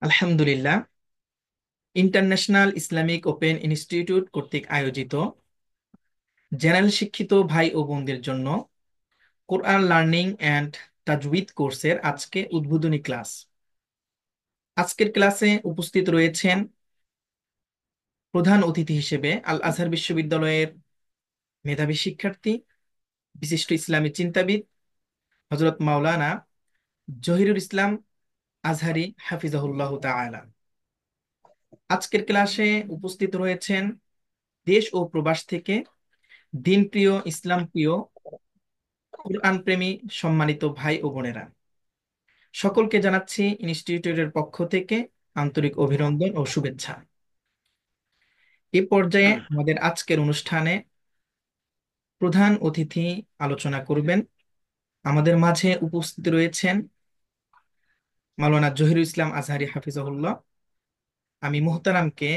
আলহামদুলিল্লাহ। International Islamic open institute কর্তৃক আয়োজিত জেনারেল শিক্ষিত ভাই ও বোনদের জন্য কোরআন লার্নিং অ্যান্ড তাজউইদ কোর্সের আজকে উদ্বোধনী ক্লাস। আজকের ক্লাসে উপস্থিত রয়েছেন প্রধান অতিথি হিসেবে আল আজহার বিশ্ববিদ্যালয়ের মেধাবী শিক্ষার্থী, বিশিষ্ট ইসলামী চিন্তাবিদ হযরত মাওলানা জহিরুল ইসলাম আজহারি হাফিজাহুল্লাহ তাআলা। আজকের ক্লাসে উপস্থিত রয়েছেন দেশ ও প্রবাস থেকে দিনপ্রিয়, ইসলাম প্রিয়, কুরআন প্রেমী সম্মানিত ভাই ও বোনেরা, সকলকে জানাচ্ছি ইনস্টিটিউটের পক্ষ থেকে আন্তরিক অভিনন্দন ও শুভেচ্ছা। এ পর্যায়ে আমাদের আজকের অনুষ্ঠানে প্রধান অতিথি আলোচনা করবেন। আমাদের মাঝে উপস্থিত রয়েছেন মাওলানা জহিরুল ইসলাম আজহারি হাফিজাহুল্লাহ। আমি মুহতারামকে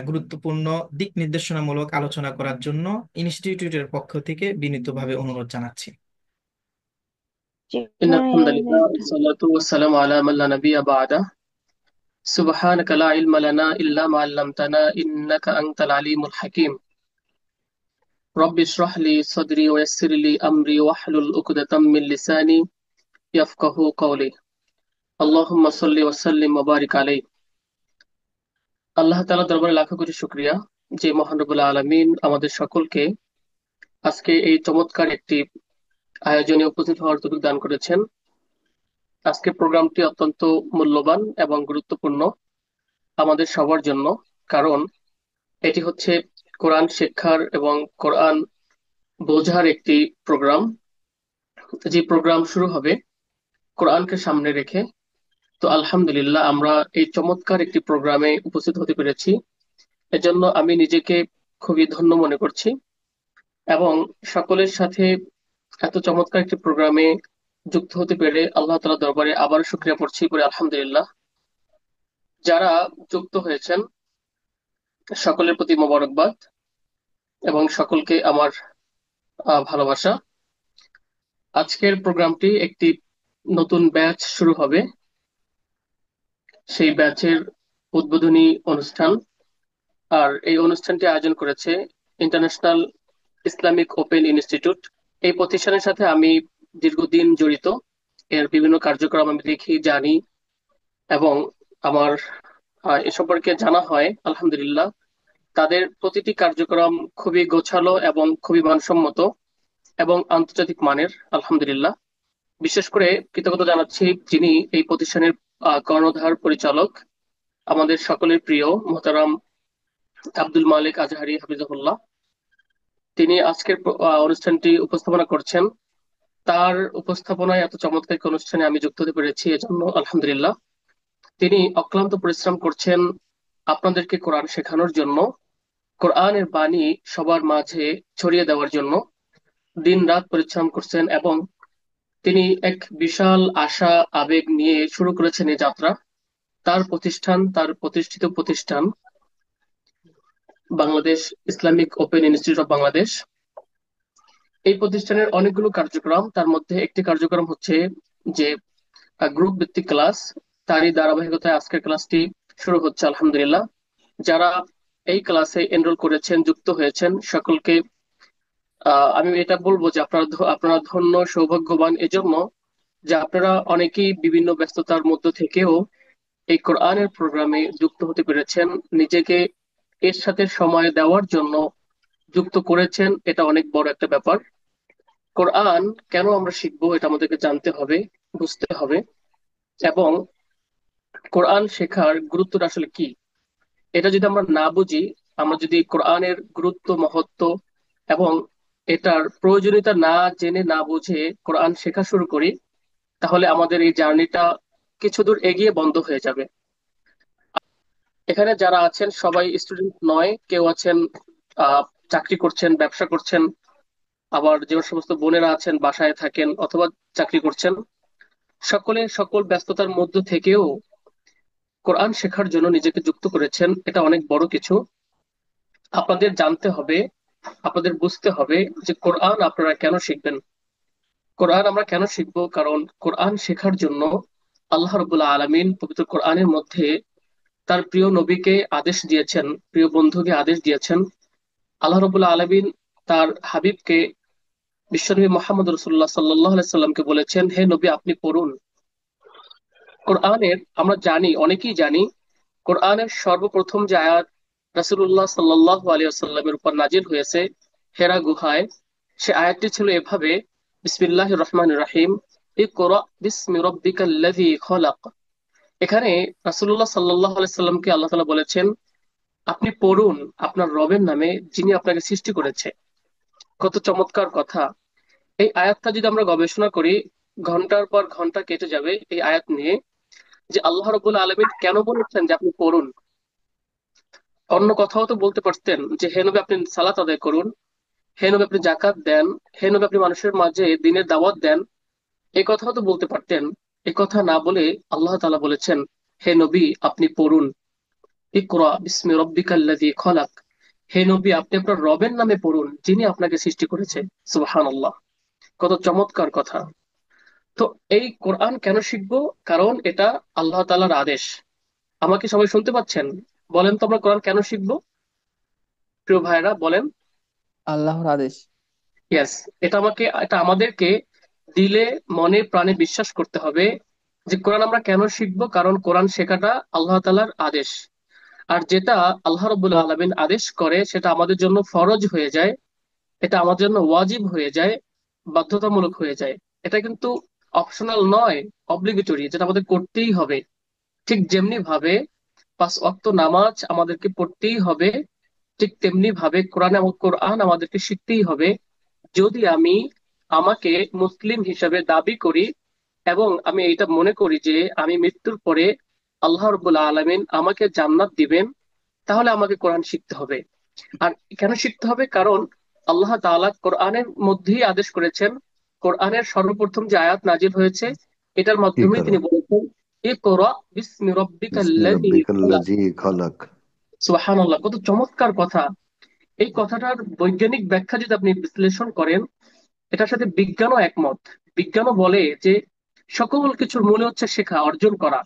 গুরুত্বপূর্ণ দিক নির্দেশনামূলক আলোচনা করার জন্য ইনস্টিটিউটের পক্ষ থেকে বিনীতভাবে অনুরোধ জানাচ্ছি। জি إن ভাইয়া الحمد لله والصلاة والسلام على من لا نبي بعده سبحانك لا علم لنا إلا ما علمتنا إنك أنت العليم الحكيم رب اشرح لي صدري ويسر لي أمري واحلل عقدة من لساني يفقه قولي اللهم صل وسلم وبارك عليه আল্লাহ তাআলা দরবারে লাখো কোটি শুকরিয়া যে মহান রব্বুল আলামিন আমাদের সকলকে আজকে এই চমৎকার একটি আয়োজনে উপস্থিত হওয়ার তৌফিক দান করেছেন। আজকের প্রোগ্রামটি অত্যন্ত মূল্যবান এবং গুরুত্বপূর্ণ আমাদের সবার জন্য, কারণ এটি হচ্ছে কোরআন শিক্ষার এবং কোরআন বোঝার একটি প্রোগ্রাম। যে প্রোগ্রাম শুরু হবে কোরআনকে সামনে রেখে। তো আলহামদুলিল্লাহ আমরা এই চমৎকার একটি প্রোগ্রামে উপস্থিত হতে পেরেছি, এজন্য আমি নিজেকে খুবই ধন্য মনে করছি এবং সকলের সাথে এত চমৎকার একটি প্রোগ্রামে যুক্ত হতে পেরে আল্লাহ তাআলার দরবারে আবার শুকরিয়া করছি করে আলহামদুলিল্লাহ। যারা যুক্ত হয়েছেন সকলের প্রতি মোবারকবাদ এবং সকলকে আমার ভালোবাসা। আজকের প্রোগ্রামটি একটি নতুন ব্যাচ শুরু হবে, সেই ব্যাচের উদ্বোধনী অনুষ্ঠান। আর এই অনুষ্ঠানটি আয়োজন করেছে ইন্টারন্যাশনাল ইসলামিক ওপেন ইনস্টিটিউট। এই প্রতিষ্ঠানের সাথে আমি দীর্ঘদিন জড়িত, এর বিভিন্ন কার্যক্রম আমি দেখি, জানি এবং আমার এ সম্পর্কে জানা হয়। আলহামদুলিল্লাহ তাদের প্রতিটি কার্যক্রম খুবই গোছালো এবং খুবই মানসম্মত এবং আন্তর্জাতিক মানের। আলহামদুলিল্লাহ বিশেষ করে কৃতজ্ঞতা জানাচ্ছি যিনি এই প্রতিষ্ঠানের কর্ণধার পরিচালক, আমাদের সকলের প্রিয় মোহতারাম আব্দুল মালিক আজহারি হাফিজাহুল্লাহ। তিনি আজকের অনুষ্ঠানটি উপস্থাপনা করছেন। তার উপস্থাপনায় এত চমৎকার একটি অনুষ্ঠানে আমি যুক্ত হতে পেরেছি, এজন্য আলহামদুলিল্লাহ। তিনি অক্লান্ত পরিশ্রম করছেন আপনাদেরকে কোরআন শেখানোর জন্য, কোরআনের বাণী সবার মাঝে ছড়িয়ে দেওয়ার জন্য দিন রাত পরিশ্রম করছেন এবং তিনি এক বিশাল আশা আবেগ নিয়ে শুরু করেছেন এই যাত্রা। তার প্রতিষ্ঠান, তার প্রতিষ্ঠিত প্রতিষ্ঠান Bangladesh Islamic open institute of Bangladesh. এই প্রতিষ্ঠানের অনেকগুলো কার্যক্রম, তার মধ্যে একটি কার্যক্রম হচ্ছে যে গ্রুপ ভিত্তিক ক্লাস। তারই ধারাবাহিকতায় আজকের ক্লাসটি শুরু হচ্ছে আলহামদুলিল্লাহ। যারা এই ক্লাসে এনরোল করেছেন, যুক্ত হয়েছেন, সকলকে আমি এটা বলবো যে আপনারা ধন্য সৌভাগ্যবান এজন্য যে আপনারা অনেকেই বিভিন্ন ব্যস্ততার মধ্য থেকেও এই কোরআনের প্রোগ্রামে যুক্ত হতে পেরেছেন, নিজেকে এর সাথে সময় দেওয়ার জন্য যুক্ত করেছেন। এটা অনেক বড় একটা ব্যাপার। কোরআন কেন আমরা শিখবো এটা আমাদেরকে জানতে হবে, বুঝতে হবে এবং কোরআন শেখার গুরুত্বটা আসলে কি এটা যদি আমরা না বুঝি, আমরা যদি কোরআনের গুরুত্ব, মহত্ব এবং এটার প্রয়োজনীয়তা না জেনে না বুঝে কোরআন শেখা শুরু করি, তাহলে আমাদের এই জার্নিটা কিছু দূর এগিয়ে বন্ধ হয়ে যাবে। এখানে যারা আছেন সবাই স্টুডেন্ট নয়, কেউ আছেন চাকরি করছেন, ব্যবসা করছেন, আবার যে সমস্ত বোনেরা আছেন বাসায় থাকেন অথবা চাকরি করছেন। সকলে সকল ব্যস্ততার মধ্য থেকেও কোরআন শেখার জন্য নিজেকে যুক্ত করেছেন, এটা অনেক বড় কিছু। আপনাদের জানতে হবে, আপনাদের বুঝতে হবে যে কোরআন আপনারা কেন শিখবেন। কোরআন আমরা কেন শিখবো? কারণ কোরআন শেখার জন্য আল্লাহ রাব্বুল আলামিন পবিত্র কোরআনের মধ্যে তার প্রিয় নবীকে আদেশ দিয়েছেন, প্রিয় বন্ধুকে আদেশ দিয়েছেন। আল্লাহ রাব্বুল আলামিন তার হাবিবকে বিশ্বনবী মুহাম্মদ রাসূলুল্লাহ সাল্লাল্লাহু আলাইহি সাল্লামকে বলেছেন, হে নবী আপনি পড়ুন। কোরআনের আমরা জানি, অনেকেই জানি, কোরআনের সর্বপ্রথম যে আয়াত রাসূলুল্লাহ সাল্লাল্লাহু আলাইহি ওয়াসাল্লামের উপর নাজিল হয়েছে হেরা গুহায়, সে আয়াতটি ছিল এভাবে, বিসমিল্লাহির রহমানির রহিম, ইকরা বিসমি রাব্বিকাল্লাযী খলাক। এখানে রাসূলুল্লাহ সাল্লাল্লাহু আলাইহি সাল্লামকে আল্লাহ তাআলা বলেছেন, আপনি পড়ুন আপনার রবের নামে যিনি আপনাকে সৃষ্টি করেছে। কত চমৎকার কথা! এই আয়াতটা যদি আমরা গবেষণা করি, ঘন্টার পর ঘন্টা কেটে যাবে এই আয়াত নিয়ে, যে আল্লাহ রাব্বুল আলামিন কেন বলেছেন যে আপনি পড়ুন। অন্য কথাও তো বলতে পারতেন যে হে নবী আপনি সালাত আদায় করুন, হে নবী আপনি জাকাত দেন, হে নবী আপনি মানুষের মাঝে দ্বীনের দাওয়াত দেন, এই কথাও তো বলতে পারতেন। এই কথা না বলে আল্লাহ তাআলা বলেছেন, হে নবী আপনি পড়ুন। ইকরা বিসমি রাব্বিকাল্লাযী খলাক। হে নবী আপনি আপনার রবের নামে পড়ুন যিনি আপনাকে সৃষ্টি করেছে। সুবহানাল্লাহ! কত চমৎকার কথা! তো এই কোরআন কেন শিখবো? কারণ এটা আল্লাহ তাআলার আদেশ। আমাকে সবাই শুনতে পাচ্ছেন? বলেন তো আমরা কোরআন কেন শিখবো? প্রিয় ভাইরা বলেন। আল্লাহর আদেশ। ইয়েস, এটা আমাদেরকে দিলে, মনে প্রাণে বিশ্বাস করতে হবে যে কোরআন আমরা কেন শিখবো, কারণ কোরআন শেখাটা আল্লাহ তাআলার আদেশ। আর যেটা আল্লাহ রাব্বুল আলামিন আদেশ করে সেটা আমাদের জন্য ফরজ হয়ে যায়, এটা আমাদের জন্য ওয়াজিব হয়ে যায়, বাধ্যতামূলক হয়ে যায়। এটা কিন্তু অপশনাল নয়, অব্লিগেটরি, যেটা আমাদের করতেই হবে। ঠিক যেমনি ভাবে 5 ওয়াক্ত নামাজ আমাদেরকে পড়তেই হবে, ঠিক তেমনি ভাবে কোরআন আমাদেরকে শিখতেই হবে। যদি আমি আমাকে মুসলিম হিসেবে দাবি করি এবং আমি এটা মনে করি যে আমি মৃত্যুর পরে আল্লাহ রাব্বুল আলামিন আমাকে জান্নাত দিবেন, তাহলে আমাকে কোরআন শিখতে হবে। আর কেন শিখতে হবে? কারণ আল্লাহ তাআলা কোরআনের মধ্যেই আদেশ করেছেন, কোরআনের সর্বপ্রথম যে আয়াত নাজিল হয়েছে এটার কি মাধ্যমেই করো? তিনি বলেছেন, ইকরা বিসমি বিসমি রাব্বিকাল্লাযী খলাক। রাব্বিকাল্লাযী খলাক। সুবহানাল্লাহ! কত চমৎকার কথা! এই কথাটার বৈজ্ঞানিক ব্যাখ্যা যদি আপনি বিশ্লেষণ করেন, এটার সাথে বিজ্ঞানও একমত। বিজ্ঞানও বলে যে সকল কিছুর মূলে হচ্ছে শেখা, অর্জন করা,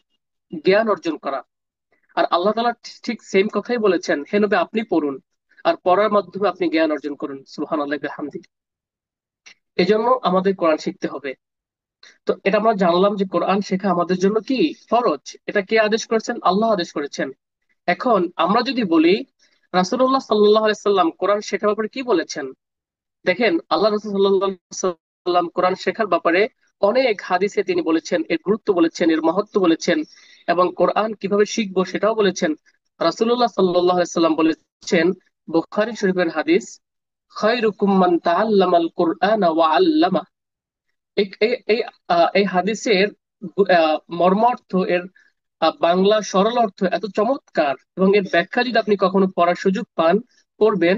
জ্ঞান অর্জন করা। আর আল্লাহ তাআলা ঠিক সেম কথাই বলেছেন, হে নবী আপনি পড়ুন, আর পড়ার মাধ্যমে আপনি জ্ঞান অর্জন করুন। সুবহানাল্লাহি ওয়া বিহামদিহি। এজন্য আমাদের কোরআন শিখতে হবে। তো এটা আমরা জানলাম যে কোরআন শেখা আমাদের জন্য কি ফরজ। এটা কে আদেশ করেছেন? আল্লাহ আদেশ করেছেন। এখন আমরা যদি বলি রাসূলুল্লাহ সাল্লাল্লাহু আলাইহি সাল্লাম কোরআন শেখার ব্যাপারে কি বলেছেন, দেখেন আল্লাহ রাসূল সাল্লাল্লাহু আলাইহি সাল্লাম কোরআন শেখার ব্যাপারে অনেক হাদিসে তিনি বলেছেন, এর গুরুত্ব বলেছেন, এর মহত্ব বলেছেন, এবং কোরআন কিভাবে শিখবো সেটাও বলেছেন। রাসূলুল্লাহ সাল্লাল্লাহু আলাইহি সাল্লাম বলেছেন, বুখারী শরীফের হাদিস, খায়রুকুম মান তাআল্লামাল কুরআনা ওয়া আল্লামা। এই এই এই এই হাদিসের মর্মার্থ, এর বাংলা সরল অর্থ এত চমৎকার, এবং এর ব্যাখ্যা যদি আপনি কখনো পড়ার সুযোগ পান, পড়বেন।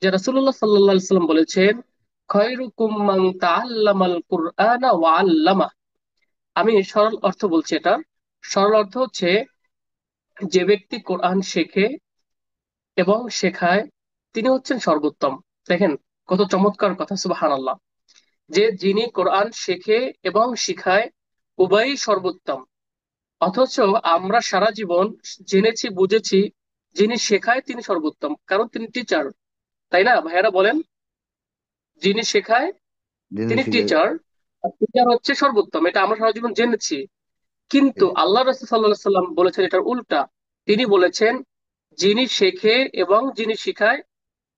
যে রাসূলুল্লাহ সাল্লাল্লাহু আলাইহি সাল্লাম বলেছেন, খায়রুকুম মান তাআল্লামাল কুরআনা ওয়া আল্লামা। আমি সরল অর্থ বলছি এটা। সরল অর্থ হচ্ছে, যে ব্যক্তি কোরআন শেখে এবং শেখায় তিনি হচ্ছেন সর্বোত্তম। দেখেন কত চমৎকার কথা! সুবহানাল্লাহ! যে যিনি কোরআন শেখে এবং শিখায় উভয়ই সর্বোত্তম। অথচ আমরা সারা জীবন জেনেছি, বুঝেছি যিনি শেখায় তিনি সর্বোত্তম, কারণ তিনি টিচার। তাই না ভাইয়ারা বলেন? যিনি শেখায় তিনি জিনিসকে টিচার, আর টিচার হচ্ছে সর্বোত্তম, এটা আমরা সারা জীবন জেনেছি। কিন্তু আল্লাহ রাসূল সাল্লাল্লাহু আলাইহি সাল্লাম বলেছেন এটার উল্টা। তিনি বলেছেন, যিনি শেখে এবং যিনি শিখায়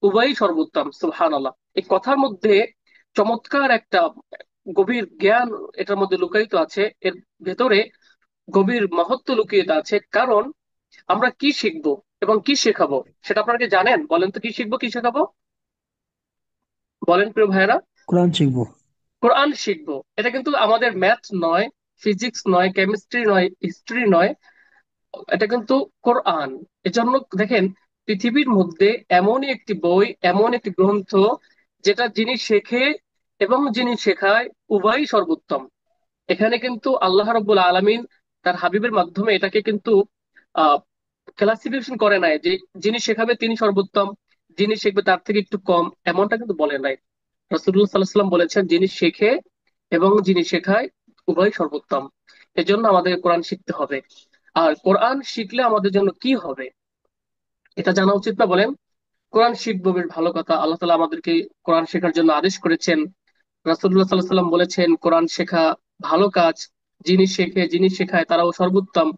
উভয়ই সর্বোত্তম। সুবহানাল্লাহ! এই কথার মধ্যে চমৎকার একটা গভীর জ্ঞান এটার মধ্যে লুকায়িত আছে, এর ভেতরে গভীর মাহাত্ম্য লুকিয়ে আছে। কারণ আমরা কি শিখবো এবং কি শেখাবো সেটা আপনারা কি জানেন? বলেন তো, কি শিখবো কি শেখাবো? বলেন প্রিয় ভাইয়েরা। কোরআন শিখবো। কোরআন শিখবো। এটা কিন্তু আমাদের ম্যাথ নয়, ফিজিক্স নয়, কেমিস্ট্রি নয়, হিস্ট্রি নয়, এটা কিন্তু কোরআন। এজন্য দেখেন, পৃথিবীর মধ্যে এমনই একটি বই, এমন একটি গ্রন্থ, যেটা যিনি শেখে এবং যিনি শেখায় উভয়ই সর্বোত্তম। এখানে কিন্তু আল্লাহ রাব্বুল আলামিন তার হাবিবের মাধ্যমে এটাকে কিন্তু আহ ক্লাসিফিকেশন করে নাই যে যিনি শেখাবে তিনি সর্বোত্তম, যিনি শিখবে তার থেকে একটু কম, এমনটা কিন্তু বলে নাই। রাসূলুল্লাহ সাল্লাল্লাহু আলাইহি ওয়াসাল্লাম বলেছেন, যিনি শেখে এবং যিনি শেখায় উভয় সর্বোত্তম। এজন্য আমাদের কোরআন শিখতে হবে। আর কোরআন শিখলে আমাদের জন্য কি হবে এটা জানা উচিত না বলেন? কোরআন শিখবো, বেশ ভালো কথা। আল্লাহ তাআলা আমাদেরকে কোরআন শেখার জন্য আদেশ করেছেন। রাসূলুল্লাহ সাল্লাল্লাহু আলাইহি সাল্লাম বলেছেন কোরআন শেখা ভালো কাজ, যিনি শেখে যিনি শেখায় তারাও সর্বোত্তম।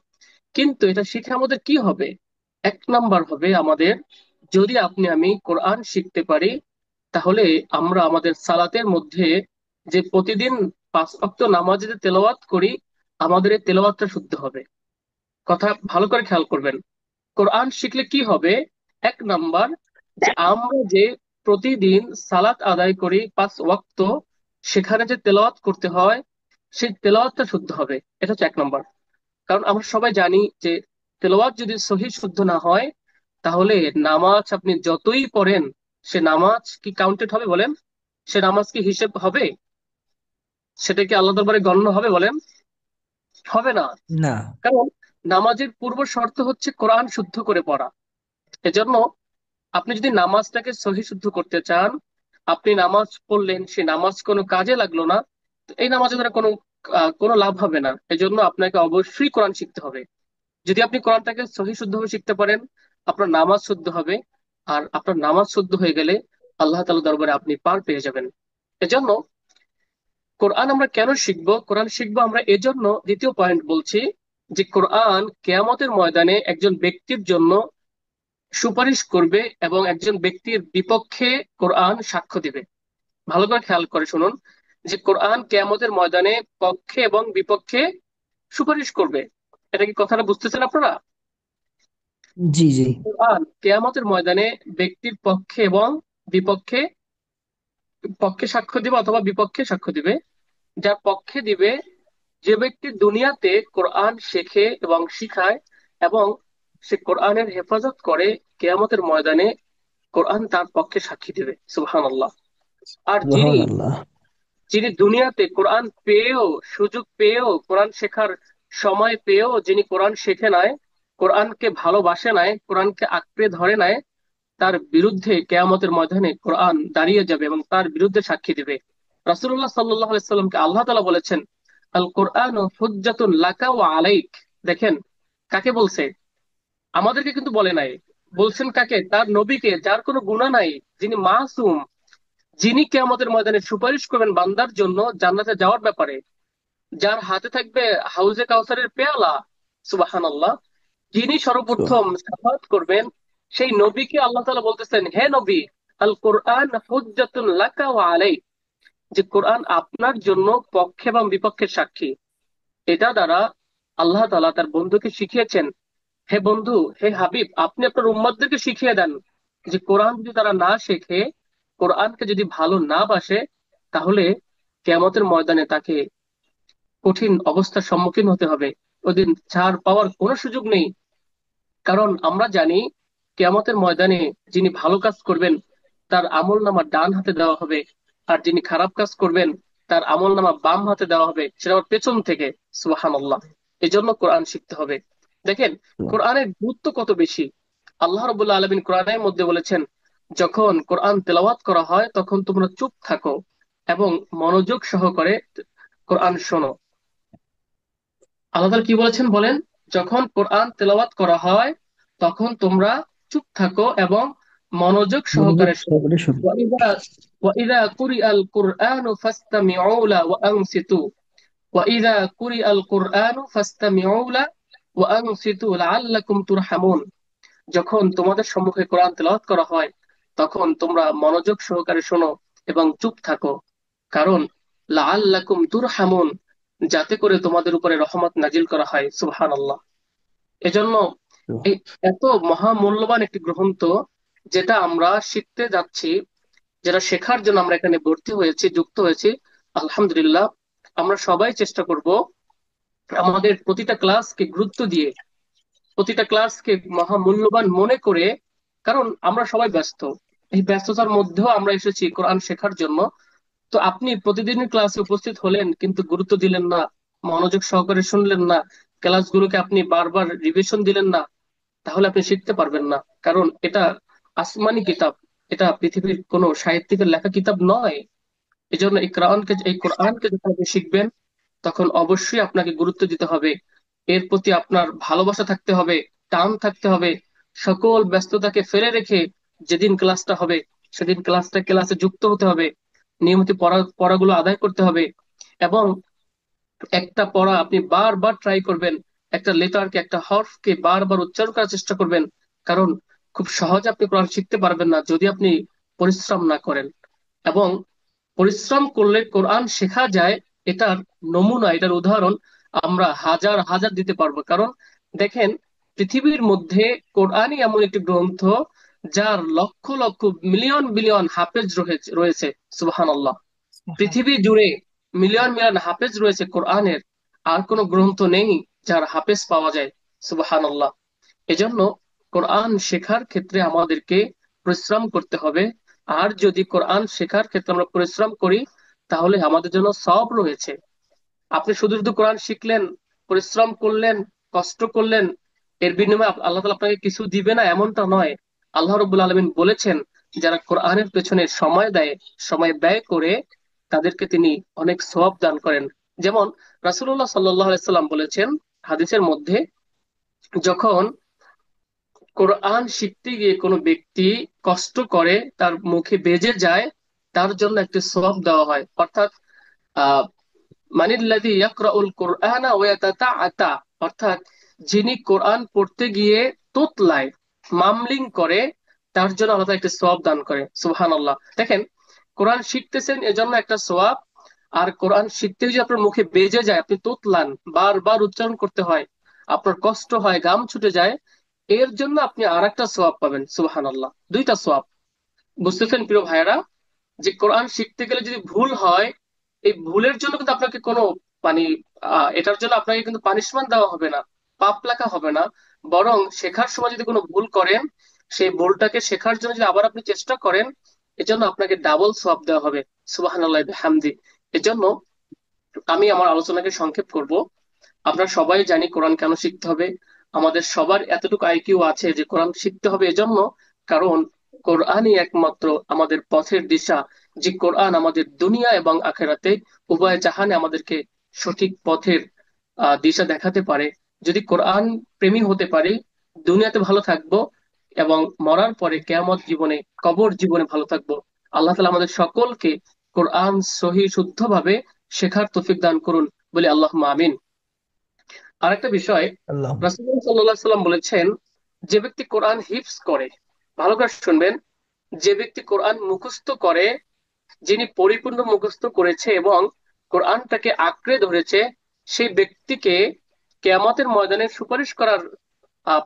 কিন্তু এটা শিখে আমাদের কি হবে? এক নাম্বার হবে আমাদের, যদি আপনি আমি কোরআন শিখতে পারি, তাহলে আমরা আমাদের সালাতের মধ্যে যে প্রতিদিন 5 ওয়াক্ত নামাজে যে তেলাওয়াত করি, আমাদের এই তেলাওয়াতটা শুদ্ধ হবে। কথা ভালো করে খেয়াল করবেন। কোরআন শিখলে কি হবে? এক নাম্বার, যে আমরা যে প্রতিদিন সালাত আদায় করি 5 ওয়াক্ত, সেখানে যে তেলাওয়াত করতে হয় সেই তেলাওয়াতটা শুদ্ধ হবে। এটা হচ্ছে এক নাম্বার। কারণ আমরা সবাই জানি যে তেলাওয়াত যদি সহি শুদ্ধ না হয়, তাহলে নামাজ আপনি যতই পড়েন, সে নামাজ কি কাউন্টেড হবে বলেন? সে নামাজ কি হিসেব হবে? সেটা কি আল্লাহ দরবারে গণ্য হবে বলেন? হবে না। না। কারণ নামাজের পূর্ব শর্ত হচ্ছে কোরআন শুদ্ধ করে পড়া। এজন্য আপনি যদি নামাজটাকে সহি শুদ্ধ করতে চান, আপনি নামাজ পড়লেন, সে নামাজ কোনো কাজে লাগলো না, তো এই নামাজের দ্বারা কোনো লাভ হবে না। এজন্য আপনাকে অবশ্যই কোরআন শিখতে হবে। যদি আপনি কোরআনটাকে সহি শুদ্ধভাবে শিখতে পারেন, আপনার নামাজ শুদ্ধ হবে। আর আপনার নামাজ শুদ্ধ হয়ে গেলে আল্লাহ তাআলা দরবারে আপনি পার পেয়ে যাবেন। এজন্য কোরআন আমরা কেন শিখবো? কোরআন শিখবো আমরা এজন্য, দ্বিতীয় পয়েন্ট বলছি, যে কোরআন কিয়ামতের ময়দানে একজন ব্যক্তির জন্য সুপারিশ করবে এবং একজন ব্যক্তির বিপক্ষে কোরআন সাক্ষ্য দিবে। ভালো করে খেয়াল করে শুনুন, যে কোরআন কিয়ামতের ময়দানে পক্ষে এবং বিপক্ষে সুপারিশ করবে। এটা কি কথাটা বুঝতেছেন আপনারা? জি জি। কোরআন কিয়ামতের ময়দানে ব্যক্তির পক্ষে এবং বিপক্ষে, পক্ষে সাক্ষ্য দিবে অথবা বিপক্ষে সাক্ষ্য দিবে। যার পক্ষে দিবে, যে ব্যক্তি দুনিয়াতে কোরআন শেখে এবং শিখায় এবং সে কোরআনের হেফাজত করে, কিয়ামতের ময়দানে কোরআন তার পক্ষে সাক্ষী দিবে। সুবহানাল্লাহ। আর যিনি সুবহানাল্লাহ। যিনি দুনিয়াতে কোরআন পেয়েও, সুযোগ পেয়েও, কোরআন শেখার সময় পেয়েও যিনি কোরআন শেখে নাই, কোরআনকে ভালোবাসে নাই, কোরআনকে আঁকড়ে ধরে নাই, তার বিরুদ্ধে কেয়ামতের ময়দানে কোরআন দাঁড়িয়ে যাবে এবং তার বিরুদ্ধে সাক্ষী দিবে। রাসূলুল্লাহ সাল্লাল্লাহু আলাইহি সাল্লামকে আল্লাহ তাআলা বলেছেন, আল কোরআন হুজ্জাতুন লাকা ওয়া আলাইক। দেখেন কাকে বলছে? আমাদেরকে কিন্তু বলে নাই। বলছেন কাকে? তার নবীকে, যার কোনো গুনাহ নাই, যিনি মাসুম, যিনি কিয়ামতের ময়দানে সুপারিশ করবেন বান্দার জন্য জান্নাতে যাওয়ার ব্যাপারে, যার হাতে থাকবে হাউজে কাউসারের পেয়ালা। সুবহানাল্লাহ। যিনি সর্বপ্রথম শাফাআত করবেন, সেই নবীকে আল্লাহ তাআলা বলতেছেন, হে নবী, আল কোরআন হুজ্জাতুন লাকা ওয়া আলাইক, যে কোরআন আপনার জন্য পক্ষে এবং বিপক্ষের সাক্ষী। এটা দ্বারা আল্লাহ তাআলা তার বন্ধুকে শিখিয়েছেন, হে বন্ধু, হে হাবিব, আপনি আপনার উম্মতদেরকে শিখিয়ে দেন যে কোরআন যদি তারা না শেখে, কোরআনকে যদি ভালো না বাসে, তাহলে কিয়ামতের ময়দানে তাকে কঠিন অবস্থার সম্মুখীন হতে হবে। ওদিন ছাড় পাওয়ার কোনো সুযোগ নেই। কারণ আমরা জানি কিয়ামতের ময়দানে যিনি ভালো কাজ করবেন তার আমল নামা ডান হাতে দেওয়া হবে, আর যিনি খারাপ কাজ করবেন তার আমল নামা বাম হাতে দেওয়া হবে, সেটা আবার পেছন থেকে। সুবহানাল্লাহ। এই জন্য কোরআন শিখতে হবে। দেখেন কোরআনের গুরুত্ব কত বেশি। আল্লাহ রাব্বুল আলামিন কোরআনের মধ্যে বলেছেন, যখন কোরআন তেলাওয়াত করা হয় তখন তোমরা চুপ থাকো এবং মনোযোগ সহকারে কোরআন শোনো। আল্লাহ তাআলা কি বলেছেন বলেন? যখন কোরআন তেলাওয়াত করা হয় তখন তোমরা চুপ থাকো এবং মনোযোগ মনোযোগ সহকারে শোনো। সহকারে শুনুন। ওয়াইদা ওয়াইদা কুরিআল কুরআনু ফাসতামিউ লা ওয়া আনসিতু, ওয়াইদা কুরিআল কুরআনু ফাসতামিউ লা ওয়া আনসিতু লাআল্লাকুম তুরহামুন। যখন তোমাদের সম্মুখে কোরআন তেলাওয়াত করা হয় তখন তোমরা মনোযোগ সহকারে শোনো এবং চুপ থাকো, কারণ লাআল্লাকুম তুরহামুন, যাতে করে তোমাদের উপরে রহমত নাজিল করা হয়। সুবহানাল্লাহ। এজন্য এই এত মহামূল্যবান একটি গ্রন্থ, যেটা আমরা শিখতে যাচ্ছি, যেটা শেখার জন্য আমরা এখানে ভর্তি হয়েছি, যুক্ত হয়েছি, আলহামদুলিল্লাহ। আমরা সবাই চেষ্টা করব আমাদের প্রতিটা ক্লাসকে গুরুত্ব দিয়ে, প্রতিটা ক্লাসকে মহামূল্যবান মনে করে, কারণ আমরা সবাই ব্যস্ত। এই ব্যস্ততার মধ্যেও আমরা এসেছি কোরআন শেখার জন্য। তো আপনি প্রতিদিনের ক্লাসে উপস্থিত হলেন কিন্তু গুরুত্ব দিলেন না, মনোযোগ সহকারে শুনলেন না, ক্লাসগুলোকে আপনি বারবার রিভিশন দিলেন না, তাহলে আপনি শিখতে পারবেন না। কারণ এটা আসমানি কিতাব, এটা পৃথিবীর কোনো সাহিত্যিকের লেখা কিতাব নয়। এই জন্য এই কোরআনকে যখন আপনি শিখবেন, তখন অবশ্যই আপনাকে গুরুত্ব দিতে হবে, এর প্রতি আপনার ভালোবাসা থাকতে হবে, টান থাকতে হবে। সকল ব্যস্ততাকে ফেলে রেখে যেদিন ক্লাসটা হবে সেদিন ক্লাসে যুক্ত হতে হবে, নিয়মিত পড়াগুলো আদায় করতে হবে। এবং একটা পড়া আপনি বারবার ট্রাই করবেন, একটা লেটারকে, একটা হরফকে বারবার উচ্চারণ করার চেষ্টা করবেন। কারণ খুব সহজে আপনি কোরআন শিখতে পারবেন না যদি আপনি পরিশ্রম না করেন। এবং পরিশ্রম করলে কোরআন শেখা যায়, এটার নমুনা, এটার উদাহরণ আমরা হাজার হাজার দিতে পারবো। কারণ দেখেন, পৃথিবীর মধ্যে কোরআনই এমন একটি গ্রন্থ যার লক্ষ লক্ষ মিলিয়ন বিলিয়ন হাফেজ রয়েছে। সুবহানাল্লাহ। পৃথিবী জুড়ে মিলিয়ন মিলিয়ন হাফেজ রয়েছে কোরআনের, আর কোনো গ্রন্থ নেই যার হাফেজ পাওয়া যায়। সুবহানাল্লাহ। এজন্য কোরআন শেখার ক্ষেত্রে আমাদেরকে পরিশ্রম করতে হবে। আর যদি কোরআন শেখার ক্ষেত্রে আমরা পরিশ্রম করি তাহলে আমাদের জন্য সওয়াব রয়েছে। আপনি শুধু শুধু কোরআন শিখলেন, পরিশ্রম করলেন, কষ্ট করলেন, এর বিনিময়ে আল্লাহ তাআলা আপনাকে কিছু দিবে না এমনটা নয়। আল্লাহ রাব্বুল আলামিন বলেছেন, যারা কোরআনের পেছনে সময় দেয়, সময় ব্যয় করে, তাদেরকে তিনি অনেক সওয়াব দান করেন। যেমন রাসূলুল্লাহ সাল্লাল্লাহু আলাইহি সাল্লাম বলেছেন হাদিসের মধ্যে, যখন কোরআন শিখতে গিয়ে কোনো ব্যক্তি কষ্ট করে, তার মুখে বেজে যায়, তার জন্য একটি সওয়াব দেওয়া হয়। অর্থাৎ আহ মানিল্লাযী ইয়াকরাউল কুরআনা ওয়া ইয়াতাতাআতা, অর্থাৎ যিনি কোরআন পড়তে গিয়ে তোতলায়, মামলিং করে, তার জন্য আল্লাহ তাআলা একটা সওয়াব দান করে। সুবহানাল্লাহ। দেখেন, কোরআন শিখতেছেন এজন্য একটা সওয়াব, আর কোরআন শিখতে যদি আপনার মুখে বেজে যায়, আপনি তোতলান, বারবার উচ্চারণ করতে হয়, আপনার কষ্ট হয়, ঘাম ছুটে যায়, এর জন্য আপনি আর একটা সওয়াব পাবেন। সুবহানাল্লাহ, দুইটা সওয়াব। বুঝতেছেন প্রিয় ভাইয়েরা, যে কোরআন শিখতে গেলে যদি ভুল হয়, এই ভুলের জন্য কিন্তু আপনাকে কোনো মানে এটার জন্য আপনাকে কিন্তু পানিশমেন্ট দেওয়া হবে না, পাপ লেখা হবে না। বরং শেখার সময় যদি কোনো ভুল করেন, সেই ভুলটাকে শেখার জন্য যদি আবার আপনি চেষ্টা করেন, এজন্য আপনাকে ডাবল সওয়াব দেওয়া হবে। সুবহানাল্লাহ বিহামদি। এজন্য আমি আমার আলোচনাকে সংক্ষেপ করব। আমরা সবাই জানি কোরআন কেন শিখতে হবে। আমাদের সবার এতটুকু আইকিউ আছে যে কোরআন শিখতে হবে এজন্য, কারণ কোরআনই একমাত্র আমাদের পথের দিশা। যে কোরআন আমাদের দুনিয়া এবং আখেরাতে উভয় জাহানে আমাদেরকে সঠিক পথের দিশা দেখাতে পারে। যদি কোরআন প্রেমী হতে পারি, দুনিয়াতে ভালো থাকবো, এবং মরার পরে কিয়ামত জীবনে, কবর জীবনে ভালো থাকবো। আল্লাহ তাআলা আমাদের সকলকে কোরআন সহি শুদ্ধভাবে শেখার তৌফিক দান করুন, বলে আল্লাহুম্মা আমিন। আরেকটা বিষয়, আল্লাহ। রাসূলুল্লাহ সাল্লাল্লাহু আলাইহি সাল্লাম বলেছেন, যে ব্যক্তি কোরআন হিফজ করে, ভালো করে শুনবেন, যে ব্যক্তি কোরআন মুখস্থ করে, যিনি পরিপূর্ণ মুখস্থ করেছে এবং কোরআনটাকে আঁকড়ে ধরেছে, সেই ব্যক্তিকে কিয়ামতের ময়দানে সুপারিশ করার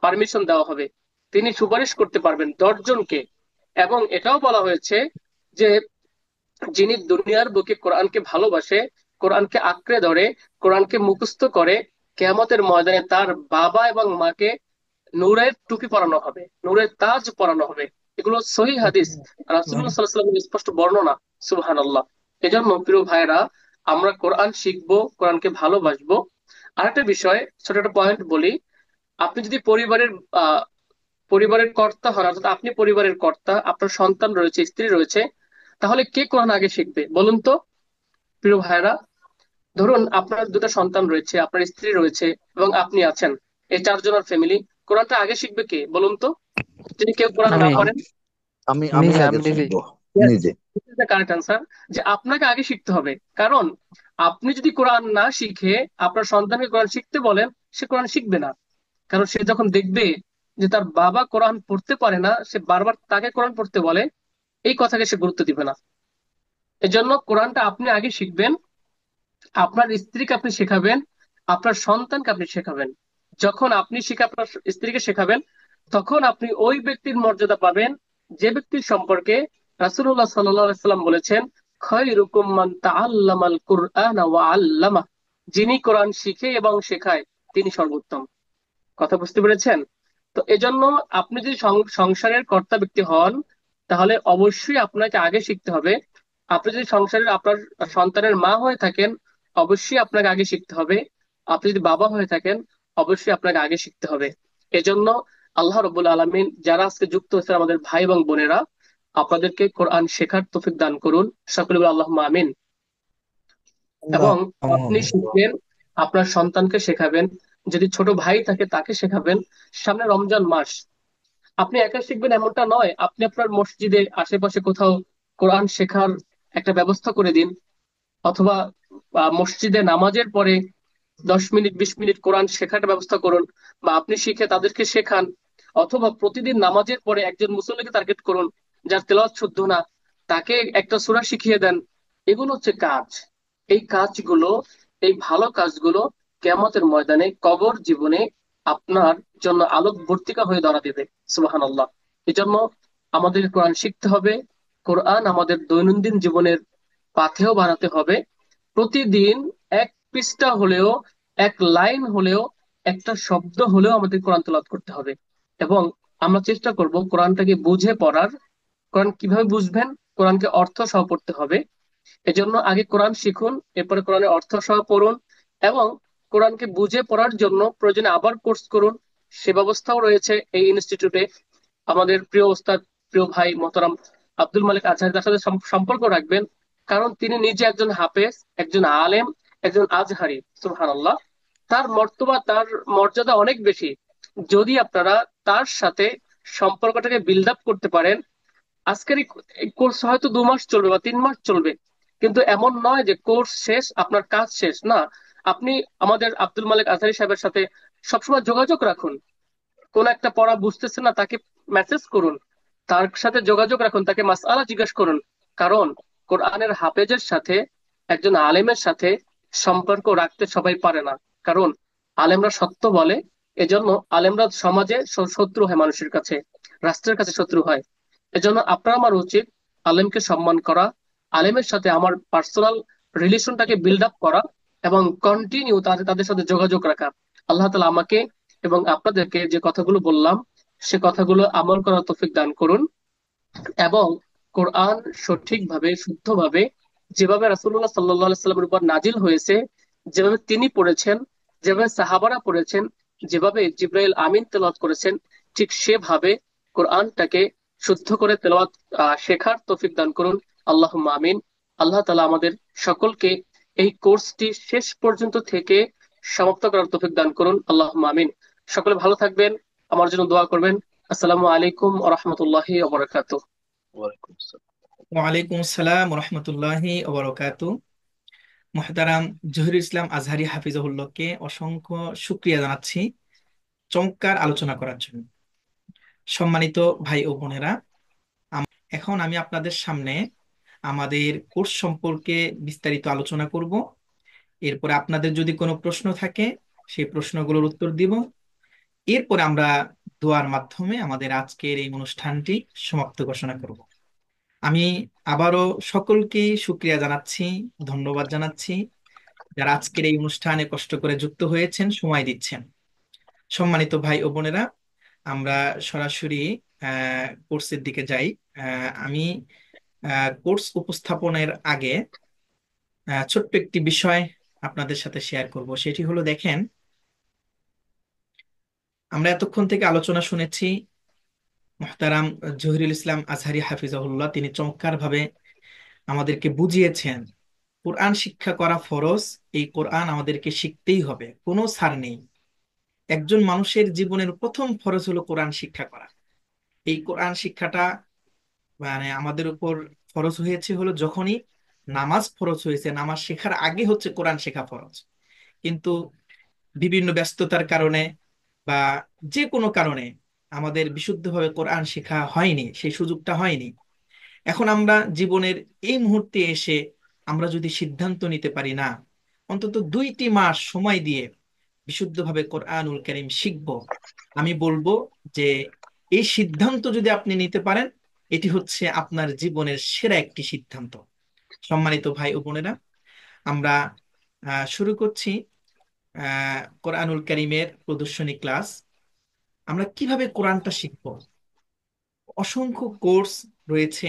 পারমিশন দেওয়া হবে। তিনি সুপারিশ করতে পারবেন 10 জনকে। এবং এটাও বলা হয়েছে যে যিনি দুনিয়ার বুকে কোরআনকে ভালোবাসে, কোরআনকে আঁকড়ে ধরে, কোরআনকে মুখস্থ করে, কিয়ামতের ময়দানে তার বাবা এবং মাকে নূরের টুপি পরানো হবে, নূরের তাজ পরানো হবে। এগুলো সহিহ হাদিস, রাসূলুল্লাহ সাল্লাল্লাহু আলাইহি ওয়াসাল্লামের স্পষ্ট বর্ণনা। সুবহানাল্লাহ। এজন্য প্রিয় ভাইরা, আমরা কোরআন শিখবো, কোরআনকে ভালোবাসবো। আরেকটা বিষয়, ছোট একটা পয়েন্ট বলি। আপনি যদি পরিবারের কর্তা হন, অর্থাৎ আপনি পরিবারের কর্তা, আপনার সন্তান রয়েছে, স্ত্রী রয়েছে, তাহলে কে কোরআন আগে শিখবে বলুন তো প্রিয় ভাইরা? ধরুন আপনার দুটো সন্তান রয়েছে, আপনার স্ত্রী রয়েছে, এবং আপনি আছেন, এই 4 জনের ফ্যামিলি। কোরআনটা আগে শিখবে কে বলুন তো, যদি কেউ কোরআন না আমি পড়েন? আমি আমি নিজে আগে আমি নিজে শিখবো Yes, নিজে। this is the correct answer, যে আপনাকে আগে শিখতে হবে। কারণ আপনি যদি কোরআন না শিখে আপনার সন্তানকে কোরআন শিখতে বলেন, সে কোরআন শিখবে না। কারণ সে যখন দেখবে যে তার বাবা কোরআন পড়তে পারে না, সে বারবার তাকে কোরআন পড়তে বলে, এই কথাকে সে গুরুত্ব দিবে না। এজন্য কোরআনটা আপনি আগে শিখবেন, আপনার স্ত্রীকে আপনি শেখাবেন, আপনার সন্তানকে আপনি শেখাবেন। যখন আপনি শিখে আপনার স্ত্রীকে শেখাবেন, তখন আপনি ওই ব্যক্তির মর্যাদা পাবেন যে ব্যক্তির সম্পর্কে রাসূলুল্লাহ সাল্লাল্লাহু আলাইহি সাল্লাম বলেছেন, খায়রুকুম মান তাআল্লামাল কুরআনা ওয়া আল্লামা, যিনি কোরআন শিখে এবং শেখায় তিনি সর্বোত্তম। কথা বুঝতে পেরেছেন? তো এজন্য আপনি যদি সংসারের কর্তা ব্যক্তি হন, তাহলে অবশ্যই আপনাকে আগে শিখতে হবে। আপনি যদি সংসারের আপনার সন্তানের মা হয়ে থাকেন, অবশ্যই আপনাকে আগে শিখতে হবে। আপনি যদি বাবা হয়ে থাকেন, অবশ্যই আপনাকে আগে শিখতে হবে। এজন্য আল্লাহ রাব্বুল আলামিন যারা আজকে যুক্ত হয়েছে আমাদের ভাই এবং বোনেরা, আপনাদেরকে কোরআন শেখার তৌফিক দান করুন। সকলে বলে আল্লাহুম্মা আমিন। এবং আল্লাহ। আপনি শিখবেন, আপনার সন্তানকে শেখাবেন, যদি ছোট ভাই থাকে তাকে শেখাবেন। সামনে রমজান মাস, আপনি একা শিখবেন এমনটা নয়, আপনি আপনার মসজিদে আশেপাশে কোথাও কোরআন শেখার একটা ব্যবস্থা করে দিন, অথবা মসজিদে নামাজের পরে 10 মিনিট 20 মিনিট কোরআন শেখার ব্যবস্থা করুন, বা আপনি শিখে তাদেরকে শেখান। অথবা প্রতিদিন নামাজের পরে একজন মুসল্লিকে টার্গেট করুন যার তেলাওয়াত শুদ্ধ না, তাকে একটা সূরা শিখিয়ে দেন। এগুলো হচ্ছে কাজ। এই কাজগুলো, এই ভালো কাজগুলো কিয়ামতের ময়দানে কবর জীবনে আপনার জন্য আলোকবর্তিকা হয়ে দাঁড়া দেবে। সুবহানাল্লাহ। এই জন্য আমাদের কোরআন শিখতে হবে, কোরআন আমাদের দৈনন্দিন জীবনের পাথেয় বানাতে হবে। প্রতিদিন এক পৃষ্ঠা হলেও, এক লাইন হলেও, একটা শব্দ হলেও আমাদের কোরআন তেলাওয়াত করতে হবে। এবং আমরা চেষ্টা করব কোরআনটাকে বুঝে পড়ার। কোরআন কিভাবে বুঝবেন? কোরআনকে অর্থ সহ পড়তে হবে। এজন্য আগে কোরআন শিখুন, এরপরে কোরআনের অর্থ সহ পড়ুন। এবং কোরআনকে বুঝে পড়ার জন্য প্রয়োজনে আবার কোর্স করুন, সে ব্যবস্থাও রয়েছে এই ইনস্টিটিউটে। আমাদের প্রিয় ওস্তাদ, প্রিয় ভাই মহতারাম আব্দুল মালিক আজহারি, তার সাথে সম্পর্ক রাখবেন, কারণ তিনি নিজে একজন হাফেজ, একজন আলেম, একজন আজহারি। সুবহানাল্লাহ। তার মর্তবা, তার মর্যাদা অনেক বেশি। যদি আপনারা তার সাথে সম্পর্কটাকে বিল্ড আপ করতে পারেন, আজকের এই কোর্স হয়তো 2 মাস চলবে বা 3 মাস চলবে, কিন্তু এমন নয় যে কোর্স শেষ আপনার কাজ শেষ না। আপনি আমাদের আব্দুল মালিক আজহারি সাহেবের সাথে সবসময় যোগাযোগ রাখুন। কোন একটা পড়া বুঝতেছেন না, তাকে মেসেজ করুন, তার সাথে যোগাযোগ রাখুন, তাকে মাসআলা জিজ্ঞেস করুন। কারণ কোরআনের হাফেজের সাথে, একজন আলেমের সাথে সম্পর্ক রাখতে সবাই পারে না। কারণ আলেমরা সত্য বলে, এজন্য আলেমরা সমাজে শত্রু হয়, মানুষের কাছে, রাষ্ট্রের কাছে শত্রু হয়। এজন্য আপনার আমার উচিত আলেমকে সম্মান করা, আলেমের সাথে আমার পার্সোনাল রিলেশনটাকে বিল্ড আপ করা, এবং কন্টিনিউ তাদের তাদের সাথে যোগাযোগ রাখা। আল্লাহ তাআলা আমাকে এবং আপনাদেরকে যে কথাগুলো বললাম, সে কথাগুলো আমল করার তৌফিক দান করুন। এবং কোরআন সঠিকভাবে, শুদ্ধভাবে, যেভাবে রাসূলুল্লাহ সাল্লাল্লাহু আলাইহি সাল্লামের উপর নাজিল হয়েছে, যেভাবে তিনি পড়েছেন, যেভাবে সাহাবারা পড়েছেন, যেভাবে জিব্রাইল আমিন তেলাওয়াত করেছেন, ঠিক সেভাবে কোরআনটাকে শুদ্ধ করে তেলাওয়াত শেখার তৌফিক দান করুন। আল্লাহুম্মা আমিন। আল্লাহ তাআলা আমাদের সকলকে এই কোর্সটি শেষ পর্যন্ত থেকে সমাপ্ত করার তৌফিক দান করুন। আল্লাহুম্মা আমিন। সকলে ভালো থাকবেন, আমার জন্য দোয়া করবেন। আসসালামু আলাইকুম ওয়া রাহমাতুল্লাহি ওয়া বারাকাতুহু। ওয়ালাইকুম আসসালাম রহমতুল্লাহি ওবরকাতু। মুহতারাম জহিরুল ইসলাম আজহারি হাফিজাহুল্লাহকে অসংখ্য শুকরিয়া জানাচ্ছি চমৎকার আলোচনা করার জন্য। সম্মানিত ভাই ও বোনেরা, এখন আমি আপনাদের সামনে আমাদের কোর্স সম্পর্কে বিস্তারিত আলোচনা করব। এরপরে আপনাদের যদি কোনো প্রশ্ন থাকে, সেই প্রশ্নগুলোর উত্তর দিব। এরপরে আমরা দোয়ার মাধ্যমে আমাদের আজকের এই অনুষ্ঠানটি সমাপ্ত ঘোষণা করব। আমি আবারও সকলকে শুকরিয়া জানাচ্ছি, ধন্যবাদ জানাচ্ছি যারা আজকের এই অনুষ্ঠানে কষ্ট করে যুক্ত হয়েছেন, সময় দিচ্ছেন। সম্মানিত ভাই ও বোনেরা, আমরা সরাসরি কোর্সের দিকে যাই। আমি কোর্স উপস্থাপনের আগে ছোট্ট একটি বিষয় আপনাদের সাথে শেয়ার করব। সেটি হলো, দেখেন, আমরা এতক্ষণ থেকে আলোচনা শুনেছি মুহতারাম জহিরুল ইসলাম আজহারি হাফিজাহুল্লাহ, তিনি চমৎকার ভাবে আমাদেরকে বুঝিয়েছেন কোরআন শিক্ষা করা ফরজ। এই কোরআন আমাদেরকে শিখতেই হবে, কোনো ছাড় নেই। একজন মানুষের জীবনের প্রথম ফরজ হলো কোরআন শিক্ষা করা। এই কোরআন শিক্ষাটা আমাদের উপর ফরজ হয়েছে হলো যখনই নামাজ ফরজ হয়েছে। নামাজ শেখার আগে হচ্ছে কোরআন শেখা ফরজ। কিন্তু বিভিন্ন ব্যস্ততার কারণে বা যে কোনো কারণে আমাদের বিশুদ্ধভাবে কোরআন শেখা হয়নি, সেই সুযোগটা হয়নি। এখন আমরা জীবনের এই মুহূর্তে এসে আমরা যদি সিদ্ধান্ত নিতে পারি, না, অন্তত 2টি মাস সময় দিয়ে বিশুদ্ধভাবে কোরআনুল কারীম শিখব, আমি বলবো যে এই সিদ্ধান্ত যদি আপনি নিতে পারেন, এটি হচ্ছে আপনার জীবনের সেরা একটি সিদ্ধান্ত। সম্মানিত ভাই ও বোনেরা, আমরা শুরু করছি কোরআনুল কারীমের প্রদর্শনী ক্লাস। আমরা কিভাবে কোরআনটা শিখব? অসংখ্য কোর্স রয়েছে,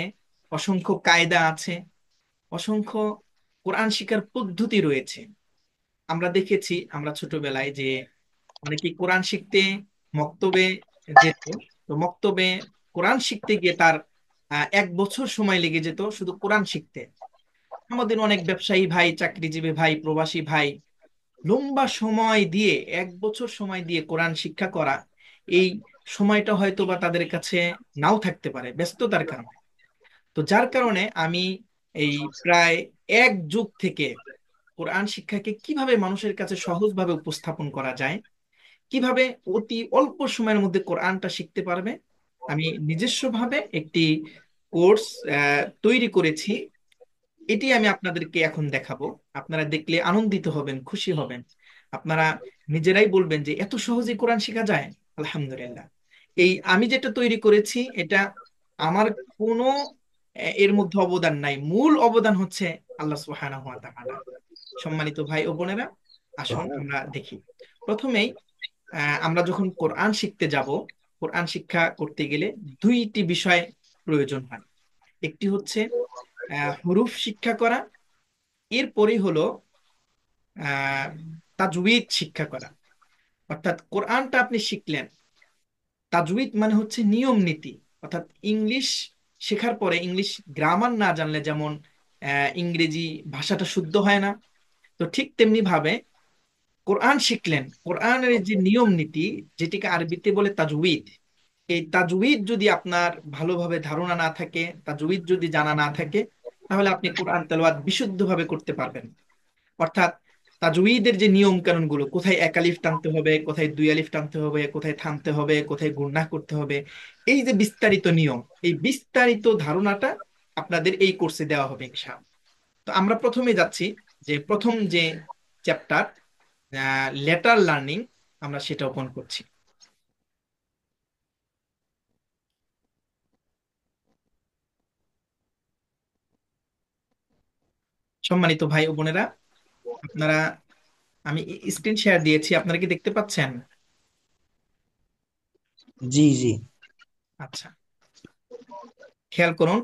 অসংখ্য কায়দা আছে, অসংখ্য কোরআন শিক্ষার পদ্ধতি রয়েছে। আমরা দেখেছি, আমরা ছোটবেলায় যে অনেকে কোরআন শিখতে মক্তবে যেত। তো মক্তবে কোরআন শিখতে গিয়ে তার 1 বছর সময় লেগে যেত শুধু কোরআন শিখতে। আমাদের অনেক ব্যবসায়ী ভাই, চাকরিজীবী ভাই, প্রবাসী ভাই লম্বা সময় দিয়ে, 1 বছর সময় দিয়ে কোরআন শিক্ষা করা, এই সময়টা হয়তো বা তাদের কাছে নাও থাকতে পারে ব্যস্ততার কারণে। তো যার কারণে আমি এই প্রায় 1 যুগ থেকে কোরআন শিক্ষাকে কিভাবে মানুষের কাছে সহজভাবে উপস্থাপন করা যায়, কিভাবে অতি অল্প সময়ের মধ্যে কোরআনটা শিখতে পারবে, আমি নিজস্বভাবে একটি কোর্স তৈরি করেছি। এটি আমি আপনাদেরকে এখন দেখাবো। আপনারা দেখলে আনন্দিত হবেন, খুশি হবেন। আপনারা নিজেরাই বলবেন যে এত সহজে কোরআন শেখা যায়। আলহামদুলিল্লাহ। এই আমি যেটা তৈরি করেছি এটা আমার কোনো এর মধ্যে অবদান নাই, মূল অবদান হচ্ছে আল্লাহ সুবহানাহু ওয়া তাআলা। সম্মানিত ভাই ও বোনেরা, আসুন আমরা দেখি। প্রথমেই আমরা যখন কোরআন শিখতে যাব, কোরআন শিক্ষা করতে গেলে 2টি বিষয় প্রয়োজন হয়। একটি হচ্ছে হুরুফ শিক্ষা করা, এরপরেই হলো আহ তাজউইদ শিক্ষা করা। অর্থাৎ কোরআনটা আপনি শিখলেন, তাজউইদ মানে হচ্ছে নিয়ম নীতি। অর্থাৎ ইংলিশ শেখার পরে ইংলিশ গ্রামার না জানলে যেমন ইংরেজি ভাষাটা শুদ্ধ হয় না, তো ঠিক তেমনি ভাবে কোরআন শিখলেন, কোরআনের যে নিয়ম নীতি, যেটিকে আরবিতে বলে তাজউইদ, এই তাজউইদ যদি আপনার ভালোভাবে ধারণা না থাকে, তাজউইদ যদি জানা না থাকে, তাহলে আপনি কোরআন তেলাওয়াত বিশুদ্ধভাবে করতে পারবেন না। অর্থাৎ তাজউইদের যে নিয়ম কানুন গুলো, কোথায় এক আলিফ টানতে হবে, কোথায় দুই আলিফ টানতে হবে, কোথায় থামতে হবে, কোথায় গুণনা করতে হবে, এই যে বিস্তারিত নিয়ম, এই বিস্তারিত ধারণাটা আপনাদের এই কোর্সে দেওয়া হবে ইনশাআল্লাহ। তো আমরা প্রথমে যাচ্ছি যে প্রথম যে চ্যাপ্টার, লেটার লার্নিং, আমরা সেটা ওপেন করছি। সম্মানিত ভাই ও বোনেরা, আপনারা, আমি স্ক্রিন শেয়ার দিয়েছি, আপনারা কি দেখতে পাচ্ছেন? জি জি। আচ্ছা, খেয়াল করুন,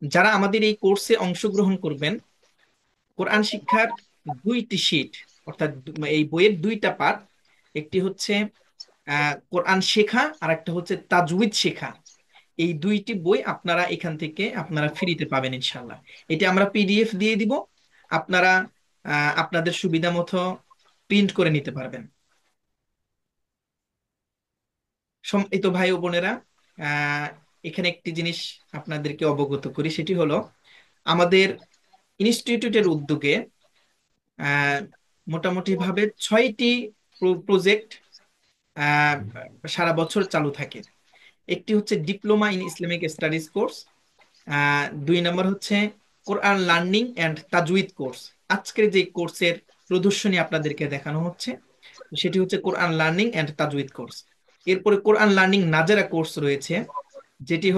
যারা আমাদের এই কোর্সে অংশগ্রহণ করবেন, কোরআন শিক্ষার 2টি শীট, অর্থাৎ এই বইয়ের 2টা পার্ট। একটি হচ্ছে কোরআন শেখা, আর একটা হচ্ছে তাজউইদ শেখা। এই 2টি বই আপনারা এখান থেকে আপনারা ফ্রিতে পাবেন ইনশাল্লাহ। এটা আমরা পিডিএফ দিয়ে দিব, আপনারা আপনাদের সুবিধা মতো প্রিন্ট করে নিতে পারবেন। এই তো ভাই ও বোনেরা, আহ, এখানে একটি জিনিস আপনাদেরকে অবগত করি, সেটি হলো আমাদের ইনস্টিটিউটের উদ্যোগে আহ, মোটামুটি ভাবে 6টি প্রজেক্ট সারা বছর চালু থাকে। একটি হচ্ছে diploma in Islamic studies course, 2 নম্বর হচ্ছে কোরআন লার্নিং অ্যান্ড তাজউইদ কোর্স। আজকের যে কোর্সের প্রদর্শনী আপনাদেরকে দেখানো হচ্ছে, সেটি হচ্ছে কোরআন লার্নিং অ্যান্ড তাজউইদ কোর্স। এরপরে কোরআন লার্নিং নাজেরা কোর্স রয়েছে, যেটি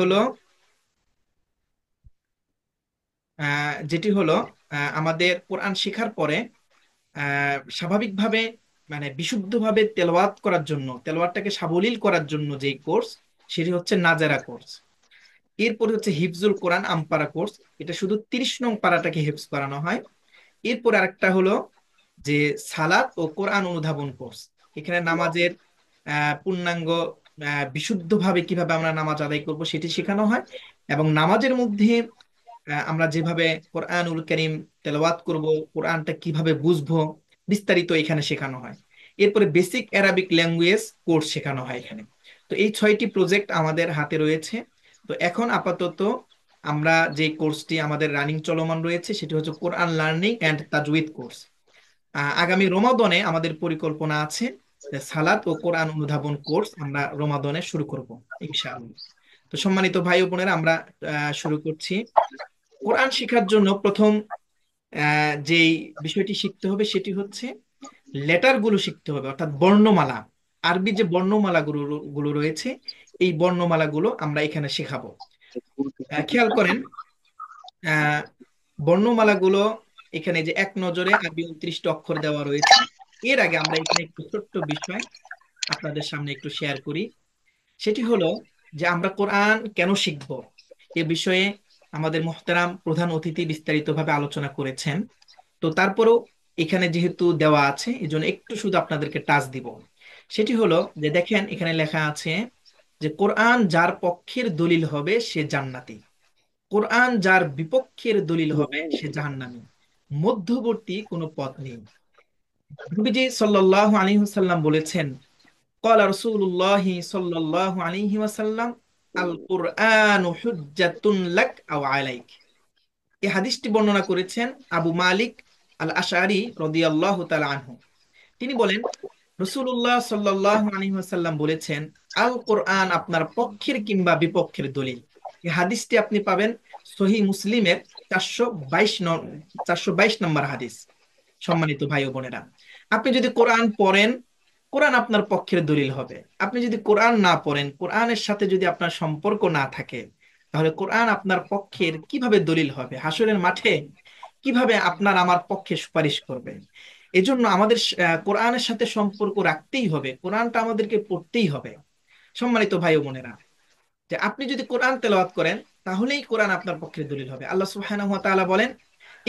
হলো আমাদের কোরআন শেখার পরে স্বাভাবিকভাবে, মানে বিশুদ্ধভাবে তেলাওয়াত করার জন্য, তেলাওয়াতটাকে সাবলীল করার জন্য যে কোর্স, সেটি হচ্ছে নাজারা কোর্স। এরপরে হচ্ছে হিফজুল কোরআন আমপারা কোর্স, এটা শুধু 30 নং পারাটাকে হিফজ করানো হয়। এরপর আরেকটা হলো যে সালাত ও কোরআন অনুধাবন কোর্স। এখানে নামাজের পূর্ণাঙ্গ বিশুদ্ধভাবে কিভাবে আমরা নামাজ আদায় করব সেটি শেখানো হয়, এবং নামাজের মধ্যে আমরা যেভাবে কোরআনুল কারীম তেলাওয়াত করব, কোরআনটা কিভাবে বুঝবো, বিস্তারিত এখানে শেখানো হয়। এরপরে বেসিক অ্যারাবিক ল্যাঙ্গুয়েজ কোর্স শেখানো হয় এখানে। তো এই 6টি প্রজেক্ট আমাদের হাতে রয়েছে। তো এখন আপাতত আমরা যে কোর্সটি আমাদের রানিং চলমান রয়েছে, সেটি হচ্ছে কোরআন লার্নিং অ্যান্ড তাজউইদ কোর্স। আগামী রমাদনে আমাদের পরিকল্পনা আছে যে সালাত ও কোরআন অনুধাবন কোর্স আমরা রমাদনে শুরু করব ইনশাআল্লাহ। তো সম্মানিত ভাই ও বোনেরা, আমরা শুরু করছি। কোরআন শেখার জন্য প্রথম যেই বিষয়টি শিখতে হবে সেটি হচ্ছে লেটার গুলো শিখতে হবে, অর্থাৎ বর্ণমালা। আরবি যে বর্ণমালা গুলো গুলো রয়েছে, এই বর্ণমালা গুলো আমরা এখানে শেখাবো। খেয়াল করেন, আহ বর্ণমালা গুলো এখানে যে এক নজরে আরবি 29টি অক্ষর দেওয়া রয়েছে। এর আগে আমরা এখানে একটু ছোট্ট বিষয় আপনাদের সামনে একটু শেয়ার করি। সেটি হলো যে আমরা কোরআন কেন শিখব, এ বিষয়ে আমাদের মোহতারাম প্রধান অতিথি বিস্তারিতভাবে আলোচনা করেছেন। তো তারপরেও এখানে যেহেতু দেওয়া আছে, এই জন্য একটু শুধু আপনাদেরকে টাচ দিব। সেটি হলো যে দেখেন, এখানে লেখা আছে যে কোরআন যার পক্ষের দলিল হবে সে জান্নাতি। কোরআন যার বিপক্ষের দলিল হবে সে জাহান্নামী। মধ্যবর্তী কোনো পথ নেই। নবীজি সাল্লাল্লাহু আলাইহি ওয়াসাল্লাম বলেছেন, ক্বালা রাসূলুল্লাহি সাল্লাল্লাহু আলাইহি ওয়াসাল্লাম, আল কুরআনু হুজ্জাতুন লাক আও আলাইক। এই হাদিসটি বর্ণনা করেছেন আবু মালিক আল আশআরী রাদিয়াল্লাহু তাআলা আনহু। তিনি বলেন, রাসূলুল্লাহ সাল্লাল্লাহু আলাইহি ওয়াসাল্লাম বলেছেন, আল কোরআন আপনার পক্ষের কিংবা বিপক্ষের দলিল। এই হাদিসটি আপনি পাবেন সহিহ মুসলিমের 422 নম্বর হাদিস। সম্মানিত ভাই ও বোনেরা, আপনি যদি কোরআন পড়েন, কোরআন আপনার পক্ষের দলিল হবে। আপনি যদি কোরআন না পড়েন, কোরআনের সাথে যদি আপনার সম্পর্ক না থাকে, তাহলে কোরআন আপনার পক্ষের কিভাবে দলিল হবে? হাসরের মাঠে কিভাবে আপনার আমার পক্ষে সুপারিশ করবে? এজন্য আমাদের কোরআনের সাথে সম্পর্ক রাখতেই হবে, কোরআনটা আমাদেরকে পড়তেই হবে। সম্মানিত ভাই ও বোনেরা, যে আপনি যদি কোরআন তেলাওয়াত করেন, তাহলেই কোরআন আপনার পক্ষে দলিল হবে। আল্লাহ সুবহানাহু ওয়া তাআলা বলেন,